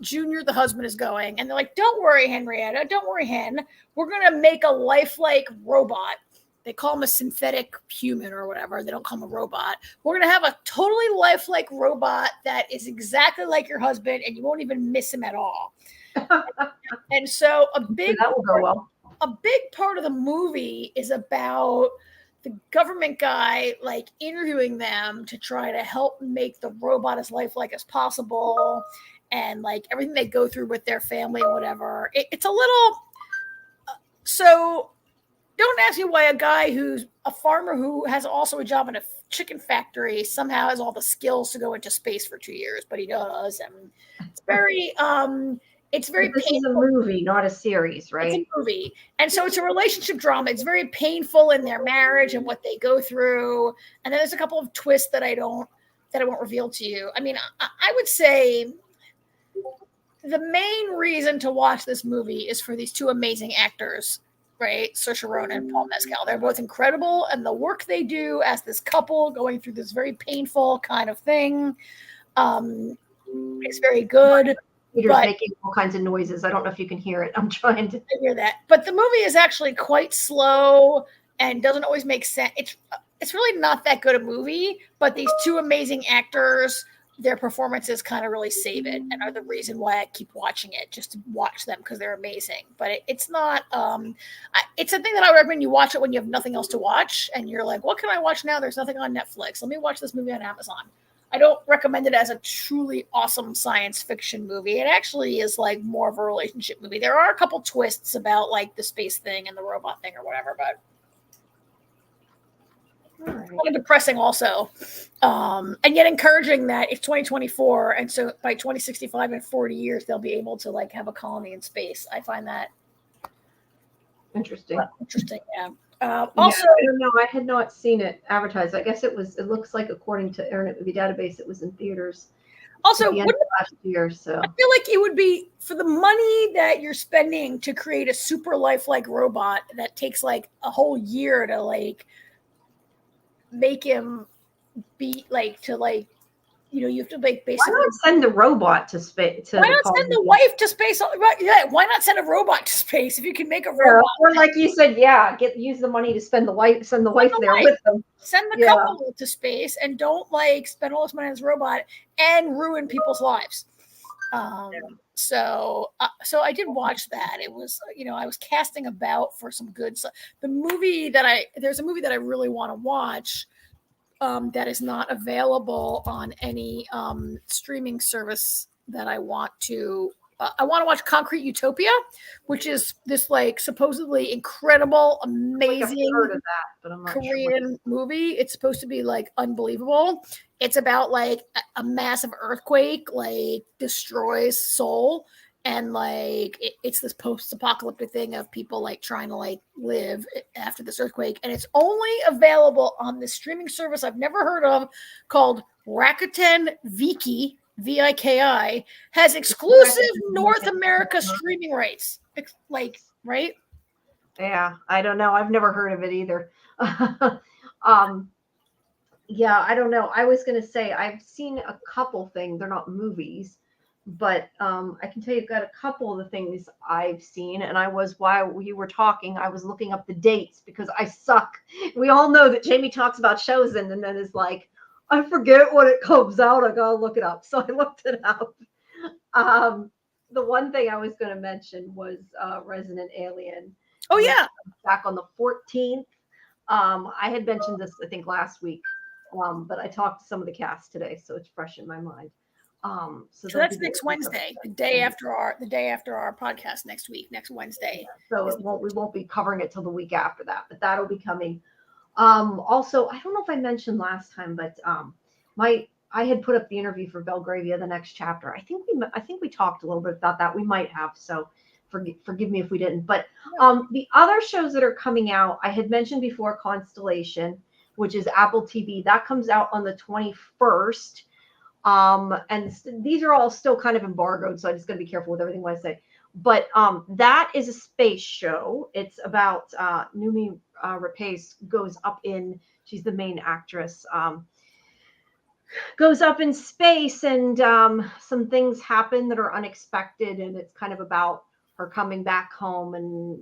Junior, the husband, is going. And they're like, don't worry, Henrietta. Don't worry, Hen. We're going to make a lifelike robot. They call him a synthetic human or whatever. They don't call him a robot. We're going to have a totally lifelike robot that is exactly like your husband, and you won't even miss him at all. And so a big part of the movie is about the government guy like interviewing them to try to help make the robot as lifelike as possible, and like everything they go through with their family and whatever. It's a little so. Don't ask me why a guy who's a farmer who has also a job in a chicken factory somehow has all the skills to go into space for 2 years, but he does. And it's very this painful. Is a movie, not a series, right? It's a movie. And so it's a relationship drama. It's very painful in their marriage and what they go through. And then there's a couple of twists that I won't reveal to you. I mean, I would say the main reason to watch this movie is for these two amazing actors, right? Saoirse Ronan and Paul Mescal. They're both incredible, and the work they do as this couple going through this very painful kind of thing is very good. Peter's making all kinds of noises. I don't know if you can hear it. I'm trying to hear that. But the movie is actually quite slow and doesn't always make sense. It's really not that good a movie, but these two amazing actors, their performances kind of really save it and are the reason why I keep watching it, just to watch them because they're amazing. But it's not, it's a thing that I would recommend you watch it when you have nothing else to watch and you're like, what can I watch now? There's nothing on Netflix. Let me watch this movie on Amazon. I don't recommend it as a truly awesome science fiction movie. It actually is like more of a relationship movie. There are a couple twists about like the space thing and the robot thing or whatever, but kind of depressing also, and yet encouraging that it's 2024, and so by 2065 and 40 years they'll be able to like have a colony in space. I find that interesting. Yeah. Also, I don't know. I had not seen it advertised. I guess it looks like, according to Internet Movie Database, it was in theaters. Also, last year, so I feel like it would be, for the money that you're spending to create a super lifelike robot that takes like a whole year to like make him be like, to like, you know, you have to like basically. Why not send the robot to space? Why not send the wife to space? Yeah, why not send a robot to space if you can make a robot? Or like you said, use the money to send the wife there with them. Send the couple to space and don't like spend all this money on this robot and ruin people's lives. So I did watch that. It was, you know, I was casting about for some good stuff. There's a movie that I really want to watch that is not available on any streaming service that I want to. I want to watch Concrete Utopia, which is this like supposedly incredible, amazing Korean movie. It's supposed to be like unbelievable. It's about like a massive earthquake like destroys Seoul, and like it's this post-apocalyptic thing of people like trying to like live after this earthquake, and it's only available on this streaming service I've never heard of called Rakuten Viki. VIKI has exclusive North America streaming rights. Like, right? Yeah, I don't know. I've never heard of it either. Yeah, I don't know. I was going to say I've seen a couple things. They're not movies, but I can tell you, I've got a couple of the things I've seen, and while you were talking, I was looking up the dates because I suck. We all know that Jamie talks about shows and then is like, I forget when it comes out. I gotta look it up. So I looked it up. Um, the one thing I was going to mention was Resident Alien. Oh yeah, Back on the 14th. I had mentioned this, I think, last week, but I talked to some of the cast today, so it's fresh in my mind. So that's next Wednesday, the day after our podcast next week, next Wednesday. So we won't be covering it till the week after that, but that'll be coming. Also, I don't know if I mentioned last time, but I had put up the interview for Belgravia, the next chapter. I think we talked a little bit about that. We might have, so forgive me if we didn't. But the other shows that are coming out, I had mentioned before, Constellation, which is Apple TV. That comes out on the 21st. And these are all still kind of embargoed, so I just got to be careful with everything I say. But that is a space show. It's about Noomi Rapace goes up in. She's the main actress. Goes up in space, and some things happen that are unexpected, and it's kind of about her coming back home. And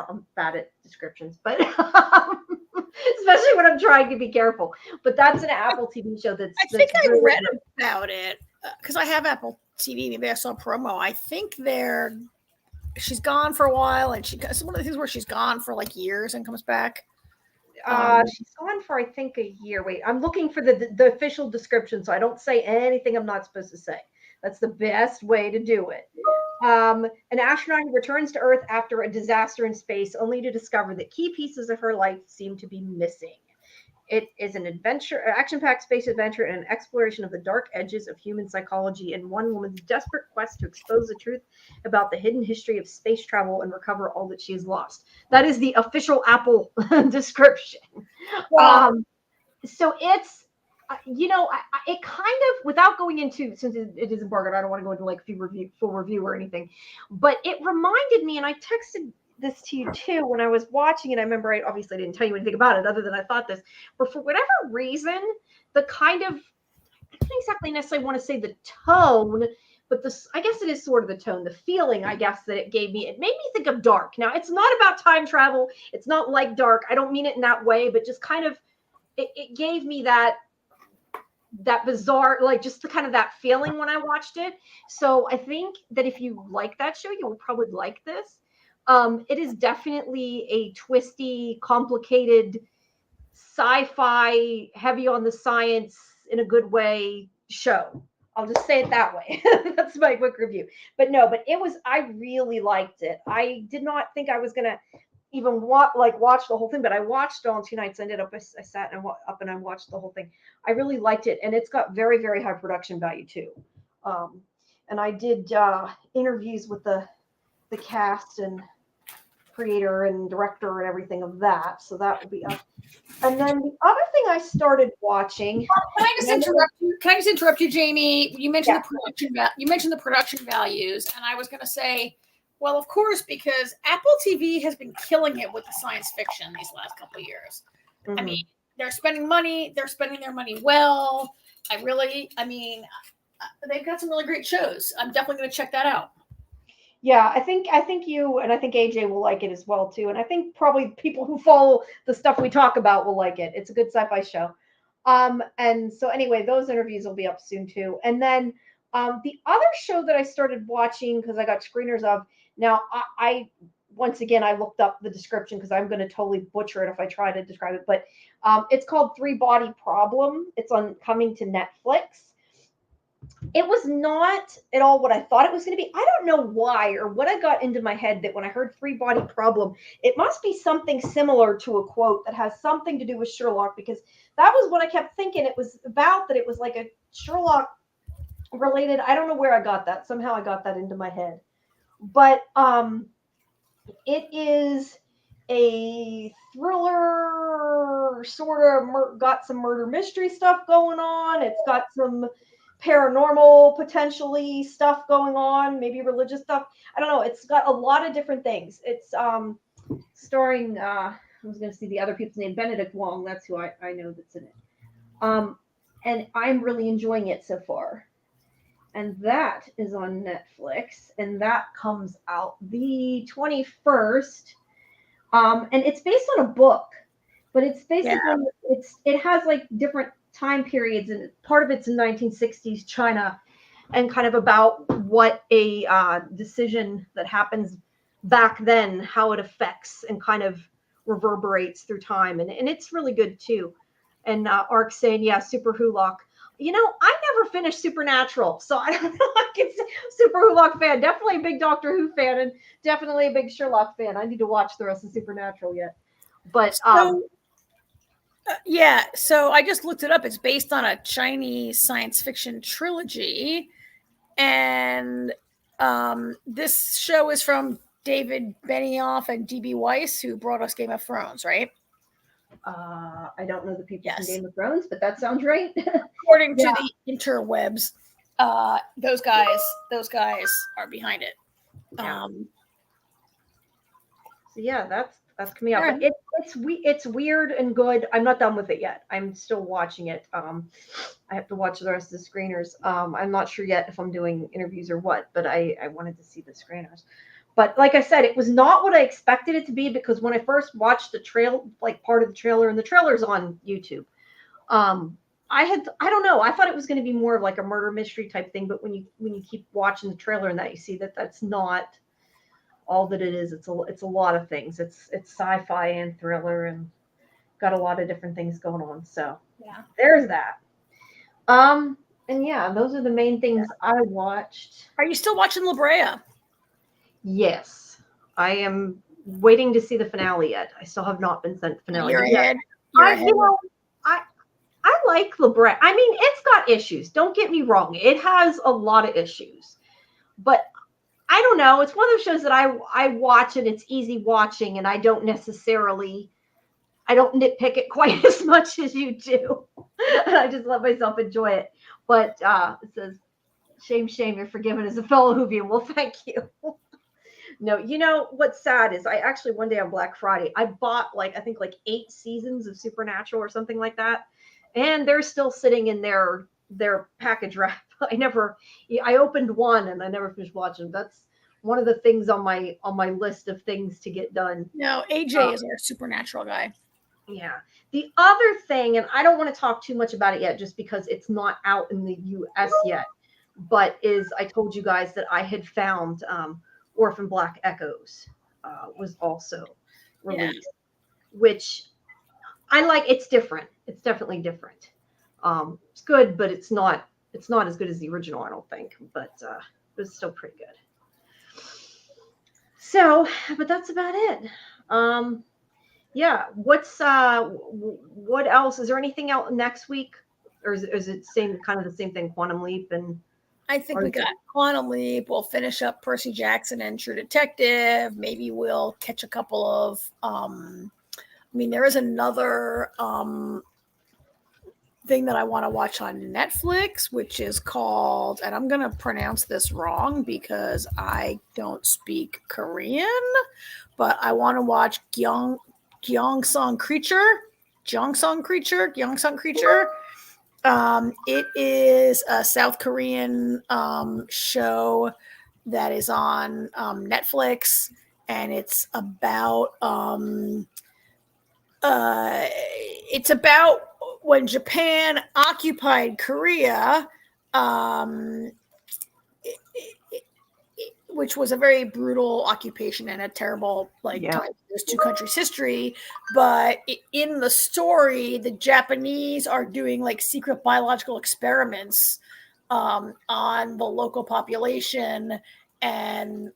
I'm bad at descriptions, but especially when I'm trying to be careful. But that's an Apple TV show. I think I read about it because I have Apple TV. Maybe I saw a promo. I think she's gone for a while, and it's one of the things where she's gone for like years and comes back. She's gone for, I think, a year. Wait, I'm looking for the official description, so I don't say anything I'm not supposed to say. That's the best way to do it. An astronaut returns to Earth after a disaster in space, only to discover that key pieces of her life seem to be missing. It is an action-packed space adventure and an exploration of the dark edges of human psychology and one woman's desperate quest to expose the truth about the hidden history of space travel and recover all that she has lost. That is the official Apple description. Wow. So it's, it kind of, without going into, since it is embargoed, I don't want to go into like full review or anything, but it reminded me, and I texted this to you too when I was watching it. I remember I obviously didn't tell you anything about it other than I thought this, but for whatever reason, the kind of, I don't exactly necessarily want to say the tone, but I guess it is sort of the tone, the feeling, I guess, that it gave me. It made me think of Dark. Now, it's not about time travel. It's not like Dark. I don't mean it in that way, but just kind of, it gave me that bizarre, like just the kind of that feeling when I watched it. So I think that if you like that show, you will probably like this. It is definitely a twisty, complicated, sci-fi, heavy on the science in a good way show. I'll just say it that way. That's my quick review. But I really liked it. I did not think I was going to even watch the whole thing, but I watched it on 2 nights. I sat and I watched the whole thing. I really liked it. And it's got very, very high production value too. And I did interviews with the cast and creator and director and everything of that. So that will be up. And then the other thing I started watching. Can I just interrupt you, Jamie? You mentioned the production values, and I was going to say, well, of course, because Apple TV has been killing it with the science fiction these last couple of years. Mm-hmm. I mean, they're spending money. They're spending their money well. They've got some really great shows. I'm definitely going to check that out. Yeah, I think you and I think AJ will like it as well too. And I think probably people who follow the stuff we talk about will like it. It's a good sci-fi show. And so anyway, those interviews will be up soon too. And then the other show that I started watching because I got screeners of. Now I once again I looked up the description because I'm going to totally butcher it if I try to describe it. But it's called 3-Body Problem. It's coming to Netflix. It was not at all what I thought it was going to be. I don't know why or what I got into my head that when I heard 3-Body Problem, it must be something similar to a quote that has something to do with Sherlock, because that was what I kept thinking it was about, that it was like a Sherlock related. I don't know where I got that. Somehow I got that into my head. But it is a thriller, sort of got some murder mystery stuff going on. It's got some paranormal potentially stuff going on, maybe religious stuff. I don't know. It's got a lot of different things. It's starring I was going to see the other people's name, Benedict Wong. That's who I know that's in it. And I'm really enjoying it so far. and that is on Netflix, and that comes out the 21st. And it's based on a book, but it's basically it has like different time periods, and part of it's in 1960s China, and kind of about what a decision that happens back then, how it affects and kind of reverberates through time, and it's really good too. And Ark saying, yeah, Super Hulock. I never finished Supernatural, so I don't know. I can say Super Hulock fan, definitely a big Doctor Who fan, and definitely a big Sherlock fan. I need to watch the rest of Supernatural yet. But so I just looked it up. It's based on a Chinese science fiction trilogy, and this show is from David Benioff and D.B. Weiss, who brought us Game of Thrones, right? I don't know the people from Game of Thrones, but that sounds right. According to the interwebs, those guys are behind it. So yeah, that's coming out. But it's weird and good. I'm not done with it yet. I'm still watching it. I have to watch the rest of the screeners. I'm not sure yet if I'm doing interviews or what, but I wanted to see the screeners. But like I said, it was not what I expected it to be, because when I first watched the part of the trailer, and the trailer's on YouTube, I don't know, I thought it was going to be more of like a murder mystery type thing. But when you keep watching the trailer and that, you see that that's not all that it is. It's a lot of things. It's sci-fi and thriller, and got a lot of different things going on. So yeah, there's that. And yeah, those are the main things I watched. Are you still watching La Brea? Yes, I am waiting to see the finale yet. I still have not been sent the finale. You're ahead. I like La Brea. I mean, it's got issues. Don't get me wrong. It has a lot of issues. But I don't know. It's one of those shows that I watch, and it's easy watching, and I don't nitpick it quite as much as you do. I just let myself enjoy it. But it says, shame, you're forgiven as a fellow Whovian. Well, thank you. No, what's sad is I actually one day on Black Friday, I bought I think 8 seasons of Supernatural or something like that. And they're still sitting in their package wrap. I opened one and I never finished watching. That's one of the things on my list of things to get done. No, AJ is our Supernatural guy. Yeah. The other thing, and I don't want to talk too much about it yet, just because it's not out in the US yet, but I told you guys that I had found Orphan Black Echoes was also released, which I like. It's different. It's definitely different. It's good, but it's not as good as the original, I don't think, but it's still pretty good. So, but that's about it. Yeah. What else? Is there anything else next week, or is it the same thing? Quantum Leap, and I think we got Quantum Leap. We'll finish up Percy Jackson and True Detective. Maybe we'll catch a couple of. There is another thing that I want to watch on Netflix, which is called, and I'm going to pronounce this wrong because I don't speak Korean, but I want to watch Gyeongsong Creature. It is a South Korean show that is on Netflix, and it's about when Japan occupied Korea, which was a very brutal occupation and a terrible time in those two countries' history. But in the story, the Japanese are doing secret biological experiments on the local population, and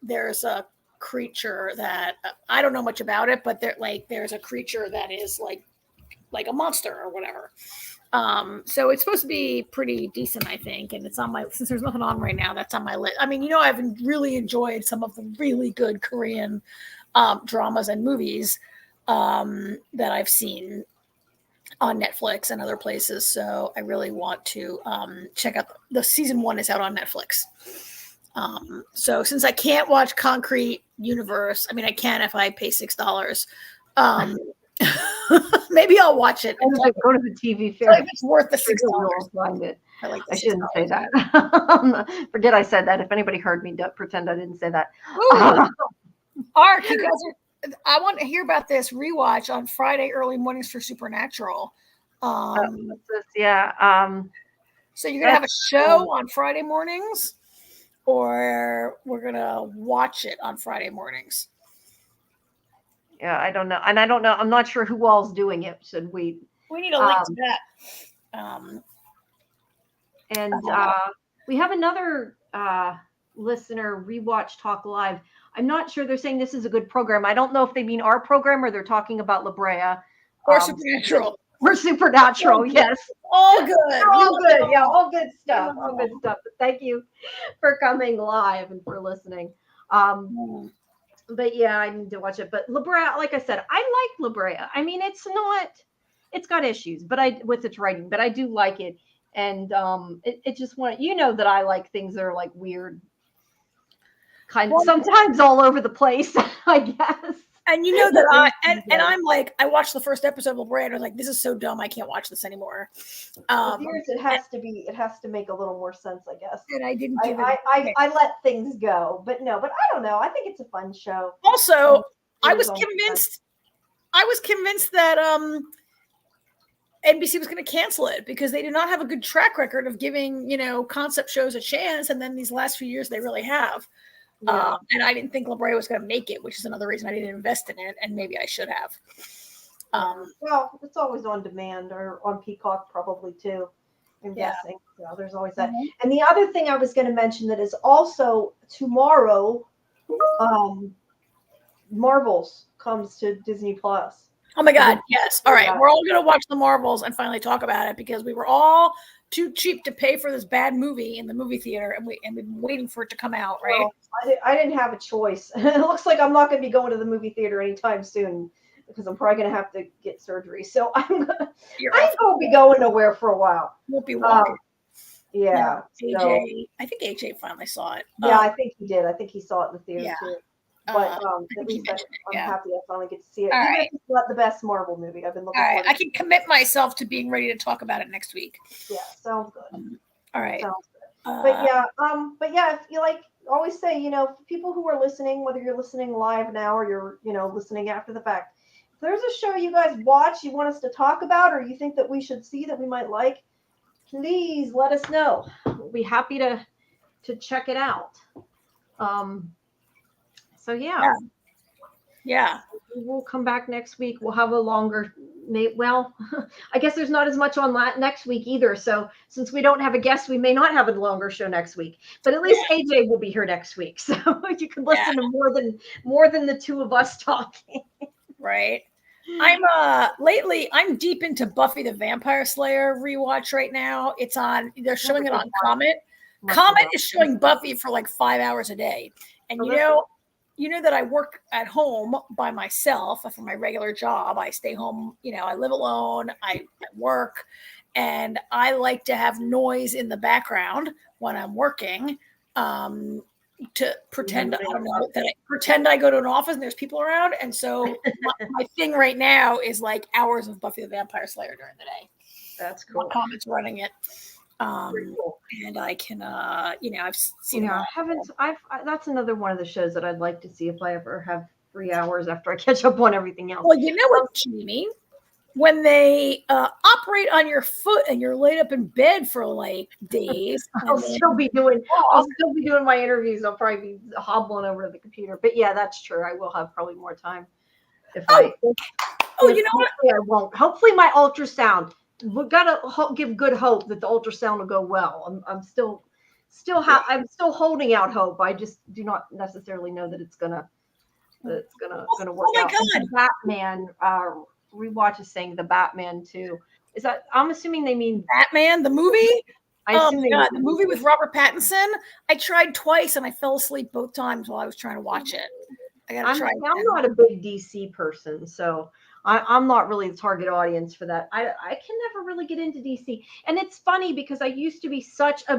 there's a creature that I don't know much about it, but there's a creature that is like a monster or whatever. So it's supposed to be pretty decent, I think. And it's on since there's nothing on right now, that's on my list. I've really enjoyed some of the really good Korean dramas and movies that I've seen on Netflix and other places. So I really want to check out the season 1 is out on Netflix. So since I can't watch Concrete Universe, I can if I pay $6. Maybe I'll watch it. Go to the TV fair. It's worth the $6. Find it. I shouldn't say that. Forget I said that. If anybody heard me, don't pretend I didn't say that. Ark, you guys I want to hear about this rewatch on Friday early mornings for Supernatural. Yeah. So you're gonna have a show on Friday mornings, or we're gonna watch it on Friday mornings? Yeah, I don't know, and I don't know. I'm not sure who all's doing it. Should we? We need a link to that. We have another listener, Rewatch Talk Live. I'm not sure they're saying this is a good program. I don't know if they mean our program or they're talking about La Brea. Or Supernatural. Or Supernatural, yes. All good. All good. Yeah, all good stuff. All good stuff. But thank you for coming live and for listening. But yeah, I need to watch it. But La Brea, like I said, I like La Brea. I mean, it's got issues, but with its writing, but I do like it. And it just that I like things that are like weird, kind of sometimes all over the place, I guess. And you know that I'm like, I watched the first episode of La Brea and I was like, this is so dumb, I can't watch this anymore. It has to make a little more sense, I guess. And I didn't I let things go, but I don't know. I think it's a fun show. Also, I was convinced that NBC was going to cancel it because they did not have a good track record of giving, concept shows a chance. And then these last few years, they really have. Yeah. And I didn't think La Brea was going to make it, which is another reason I didn't invest in it. And maybe I should have. Well, it's always on demand or on Peacock probably too. I'm guessing. There's always that. Mm-hmm. And the other thing I was going to mention that is also tomorrow, Marvels comes to Disney Plus. Oh my God, yes. All right. We're all going to watch the Marvels and finally talk about it because we were all too cheap to pay for this bad movie in the movie theater and we've been waiting for it to come out, right? Well, I didn't have a choice. It looks like I'm not going to be going to the movie theater anytime soon because I'm probably going to have to get surgery. So I won't be going nowhere for a while. Won't be walking. Yeah. I think AJ finally saw it. Yeah, I think he did. I think he saw it in the theater too. But at least I'm happy I finally get to see it. All right. It's not the best Marvel movie. I've been looking for it. I can commit myself to being ready to talk about it next week. Yeah, sounds good. All right. Sounds good. But yeah, if you always say, people who are listening, whether you're listening live now or you're, listening after the fact, if there's a show you guys watch, you want us to talk about, or you think that we should see that we might like, please let us know. We'll be happy to check it out. So yeah. We'll come back next week. We'll have a longer. Well, I guess there's not as much on next week either. So since we don't have a guest, we may not have a longer show next week. But at least AJ will be here next week, so you can listen to more than the two of us talking. Right. I'm deep into Buffy the Vampire Slayer rewatch right now. It's on. They're showing it on Comet. Comet is showing Buffy for like 5 hours a day, and you know that I work at home by myself for my regular job. I stay home, I live alone, I work, and I like to have noise in the background when I'm working to pretend, pretend I go to an office and there's people around. And so my thing right now is like hours of Buffy the Vampire Slayer during the day. That's cool. My Comet's running it. Cool. And I can, I've seen. That's another one of the shows that I'd like to see if I ever have 3 hours after I catch up on everything else. Well, you know what, Jamie? When they operate on your foot and you're laid up in bed for like days, I'll still be doing my interviews. I'll probably be hobbling over to the computer. But yeah, that's true. I will have probably more time you know what? I won't. Hopefully, my ultrasound. We've got to give good hope that the ultrasound will go well. I'm still holding out hope. I just do not necessarily know that it's gonna work out. Oh my God! Batman rewatch is saying the Batman too. Is that? I'm assuming they mean Batman the movie. I assume the movie with Robert Pattinson. I tried twice and I fell asleep both times while I was trying to watch it. I gotta try. I'm not a big DC person, so. I'm not really the target audience for that. I can never really get into DC. And it's funny because I used to be such a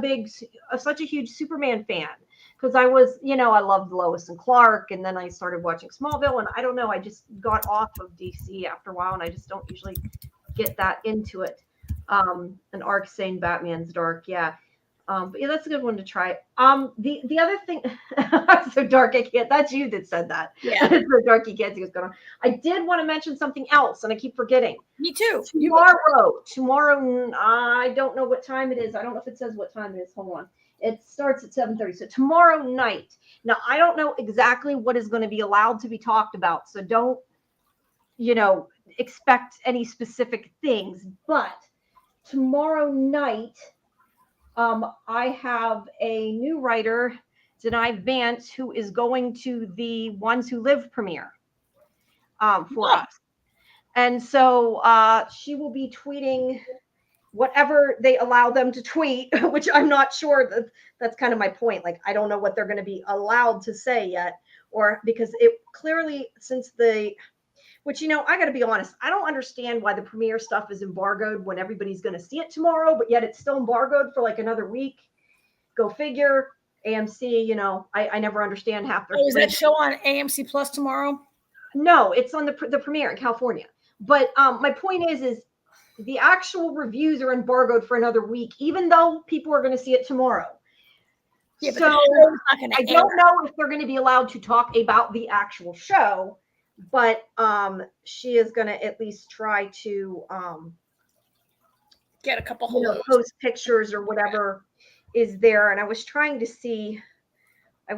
huge Superman fan because I was, I loved Lois and Clark. And then I started watching Smallville and I don't know, I just got off of DC after a while and I just don't usually get that into it. An arc saying Batman's dark. Yeah. But yeah, that's a good one to try. The other thing, so dark I can't. That's you that said that. Yeah. It's so dark you can't see what's going on. I did want to mention something else, and I keep forgetting. Me too. Tomorrow, I don't know what time it is. I don't know if it says what time it is. Hold on. It starts at 7:30. So tomorrow night. Now I don't know exactly what is going to be allowed to be talked about. So don't, expect any specific things. But tomorrow night, I have a new writer, Denai Vance, who is going to the Ones Who Live premiere for us. And so she will be tweeting whatever they allow them to tweet, which I'm not sure. That's kind of my point. Like, I don't know what they're going to be allowed to say yet, or because it clearly, which, I got to be honest, I don't understand why the premiere stuff is embargoed when everybody's going to see it tomorrow, but yet it's still embargoed for like another week. Go figure. AMC, I never understand half their. Is that show on AMC Plus tomorrow? No, it's on the premiere in California. But my point is the actual reviews are embargoed for another week, even though people are going to see it tomorrow. Yeah, so I don't know if they're going to be allowed to talk about the actual show. But she is going to at least try to get a couple post pictures or whatever is there. And I was trying to see, I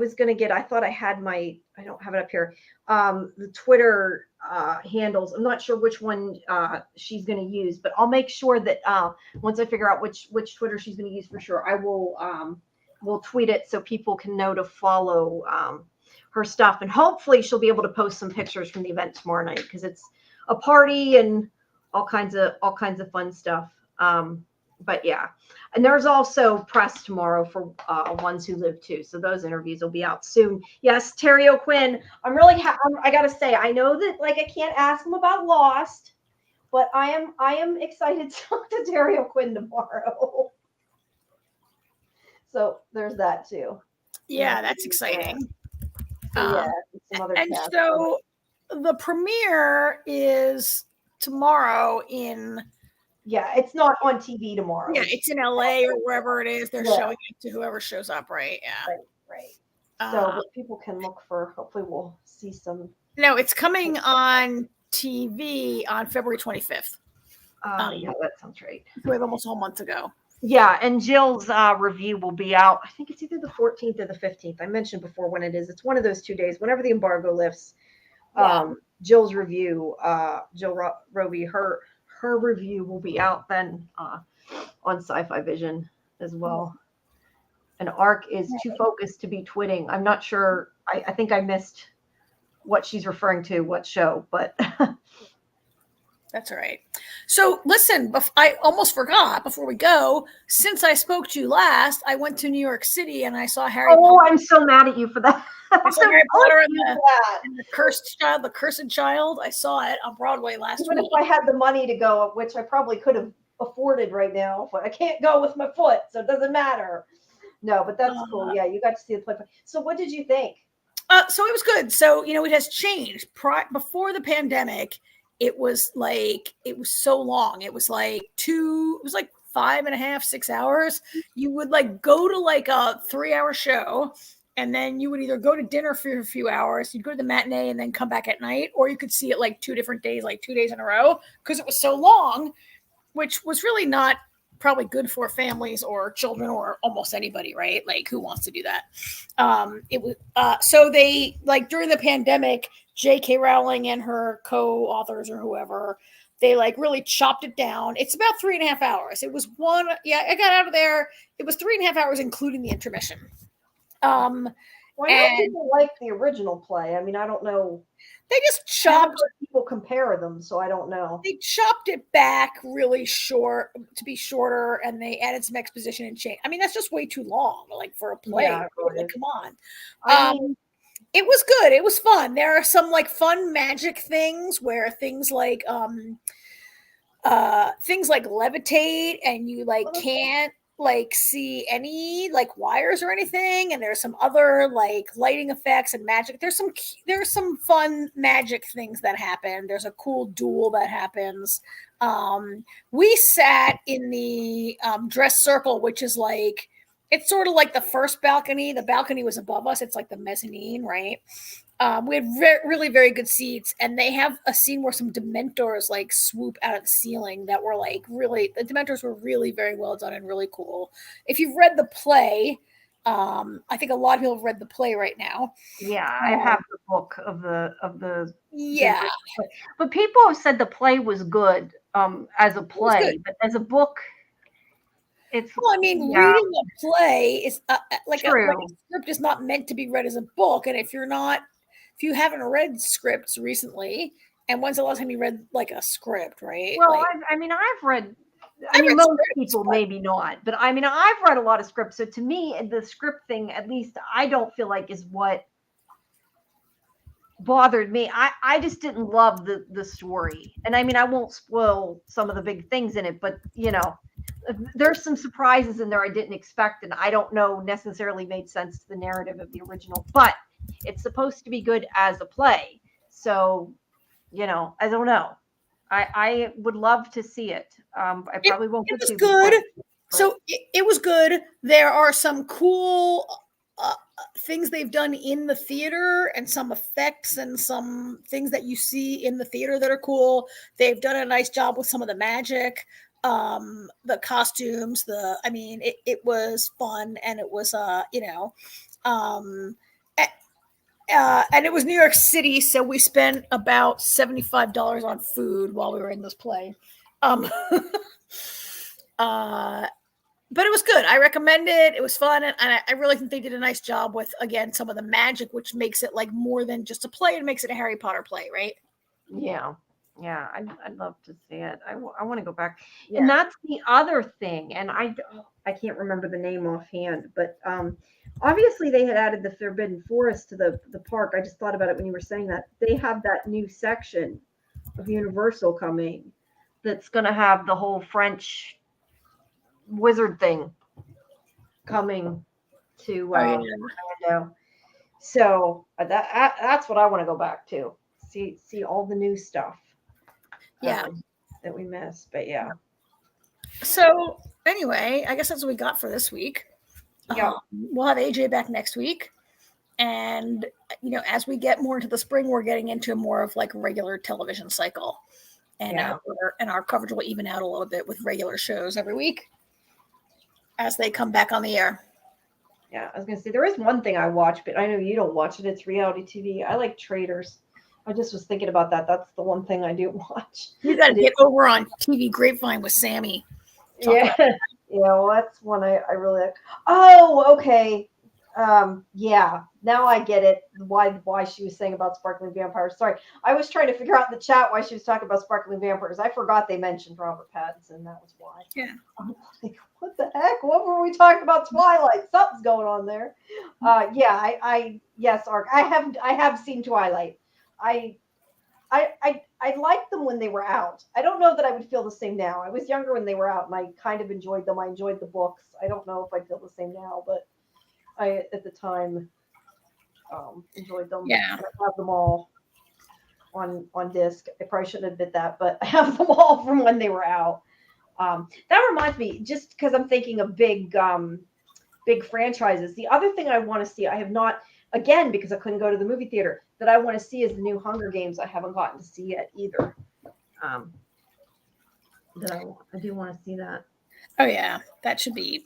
thought I had I don't have it up here, the Twitter handles. I'm not sure which one she's going to use, but I'll make sure that once I figure out which Twitter she's going to use for sure, I will tweet it so people can know to follow her stuff, and hopefully she'll be able to post some pictures from the event tomorrow night, because it's a party and all kinds of fun stuff. But yeah, and there's also press tomorrow for Ones Who Live too, so those interviews will be out soon. Yes, Terry O'Quinn, I'm really I gotta say, I know that I can't ask him about Lost, but I am excited to talk to Terry O'Quinn tomorrow. So there's that too. Yeah, that's exciting. And so the premiere is tomorrow in. Yeah, it's not on TV tomorrow. Yeah, it's in LA or wherever it is. They're showing it to whoever shows up, right? Yeah. Right. So people can look for, hopefully we'll see some. No, it's coming on TV on February 25th. Yeah, that sounds right. We have almost a whole month to go. Yeah, and Jill's review will be out. I think it's either the 14th or the 15th. I mentioned before when it is. It's one of those 2 days. Whenever the embargo lifts, Jill's review, Jill Roby, her review will be out then on SciFi Vision as well. And Arc is too focused to be twitting. I'm not sure. I think I missed what she's referring to, what show, but that's all right. So listen, I almost forgot before we go. Since I spoke to you last, I went to New York City and I saw Harry Potter. Oh, I'm so mad at you for that. I saw Harry Potter and the Cursed Child. I saw it on Broadway last week. Even if I had the money to go, which I probably could have afforded right now, but I can't go with my foot, so it doesn't matter. No, but that's cool. Yeah, you got to see the play. So what did you think? So it was good. So, it has changed. Before the pandemic, it was so long. It was like 5.5, 6 hours. You would go to a 3-hour show, and then you would either go to dinner for a few hours, you'd go to the matinee and then come back at night, or you could see it 2 different days, 2 days in a row, because it was so long, which was really not probably good for families or children or almost anybody, right? Who wants to do that? It was so they during the pandemic, J.K. Rowling and her co-authors or whoever, they really chopped it down. It's about 3.5 hours. It was I got out of there. It was 3.5 hours, including the intermission. Well, I know people like the original play. I mean, I don't know. They just chopped. People compare them, so I don't know. They chopped it back really short to be shorter, and they added some exposition and change. I mean, that's just way too long, for a play. Yeah, come on. It was good. It was fun. There are some fun magic things where things things levitate, and you can't like see any like wires or anything, and there's some other like lighting effects and magic. There's some fun magic things that happen. There's a cool duel that happens. We sat in the dress circle, which is like, it's sort of like the first balcony. The balcony was above us. It's like the mezzanine, right? We had really very good seats, and they have a scene where some Dementors like swoop out of the ceiling that were like really, the Dementors were really very well done and really cool. If you've read the play, I think a lot of people have read the play right now. Yeah, I have the book of the Yeah, but people have said the play was good as a play, but as a book, it's well, I mean, reading a play is like a script is not meant to be read as a book, and if you haven't read scripts recently, and when's the last time you read like a script, right? Well, like, I've read. I mean, most people maybe not, but I mean, I've read a lot of scripts. So to me, the script thing, at least, I don't feel like is what bothered me. I just didn't love the story, and I mean, I won't spoil some of the big things in it, but you know, there's some surprises in there I didn't expect, and I don't know necessarily made sense to the narrative of the original, but it's supposed to be good as a play. So, you know, I don't know. I would love to see it. I probably won't. It was good. So it was good. There are some cool things they've done in the theater, and some effects and some things that you see in the theater that are cool. They've done a nice job with some of the magic, the costumes. It was fun, and it was and it was New York City, so we spent about $75 on food while we were in this play. But it was good. I recommend it. It was fun, and I really think they did a nice job with, again, some of the magic, which makes it like more than just a play and makes it a Harry Potter play, right? Yeah. I'd love to see it. I want to go back. Yeah. And that's the other thing. And I can't remember the name offhand, but obviously they had added the Forbidden Forest to the park. I just thought about it when you were saying that. They have that new section of Universal coming that's going to have the whole French wizard thing coming to Orlando. So that's what I want to go back to. See all the new stuff. That we missed, but yeah. So anyway, I guess that's what we got for this week. Yeah. We'll have AJ back next week, and you know, as we get more into the spring, we're getting into more of like regular television cycle, and our coverage will even out a little bit with regular shows every week as they come back on the air. Yeah, I was gonna say there is one thing I watch, but I know you don't watch it. It's reality TV. I like Traders. I just was thinking about that. That's the one thing I do watch. You got to get over on TV Grapevine with Sammi. Yeah. Well, that's one I really like. Oh, okay. Yeah. Now I get it. Why she was saying about sparkling vampires. Sorry, I was trying to figure out in the chat why she was talking about sparkling vampires. I forgot they mentioned Robert Pattinson. That was why. Yeah. I'm like, what the heck? What were we talking about? Twilight. Something's going on there. Yes, Ark. I have seen Twilight. I liked them when they were out. I don't know that I would feel the same now. I was younger when they were out, and I kind of enjoyed them. I enjoyed the books. I don't know if I feel the same now, but I at the time enjoyed them. Yeah, I have them all on disc. I probably shouldn't admit that, but I have them all from when they were out. That reminds me, just because I'm thinking of big franchises. The other thing I want to see, I have not. Again, because I couldn't go to the movie theater, that I want to see is the new Hunger Games. I haven't gotten to see yet either. That I do want to see that. Oh yeah, that should be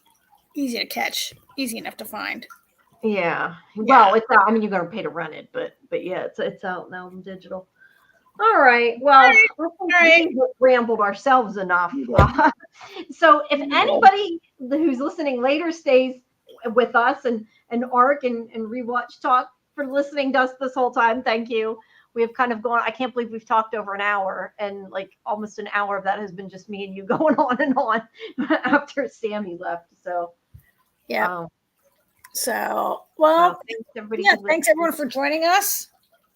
easy to catch, easy enough to find. Yeah. Well, it's out. I mean, you're going to pay to rent it, but yeah, it's out now in digital. All right. Well, we rambled ourselves enough. So if anybody who's listening later stays with us and Ark and Rewatch Talk for listening to us this whole time, thank you. We have kind of gone, I can't believe we've talked over an hour, and like almost an hour of that has been just me and you going on and on after Sammi left. So yeah. So thanks everyone for joining us.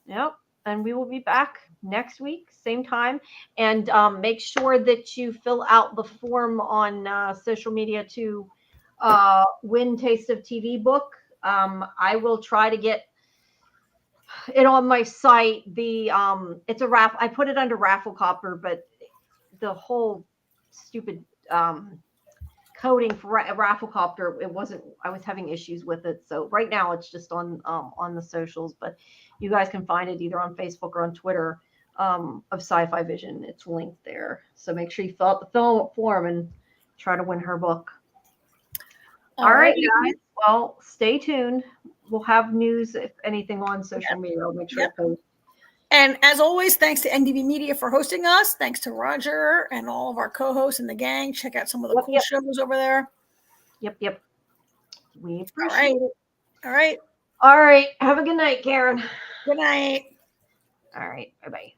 Yep. And we will be back next week, same time. And make sure that you fill out the form on social media to Win Taste of TV book. I will try to get it on my site. It's a raffle. I put it under Rafflecopter, but the whole stupid coding for Rafflecopter, it wasn't. I was having issues with it, so right now it's just on the socials. But you guys can find it either on Facebook or on Twitter of SciFi Vision. It's linked there, so make sure you fill out the form and try to win her book. All right, guys. Well, stay tuned. We'll have news, if anything, on social media. I'll make sure to post. And as always, thanks to NDV Media for hosting us. Thanks to Roger and all of our co-hosts and the gang. Check out some of the cool shows over there. Yep. We appreciate it. All right. All right. Have a good night, Karen. Good night. All right. Bye-bye.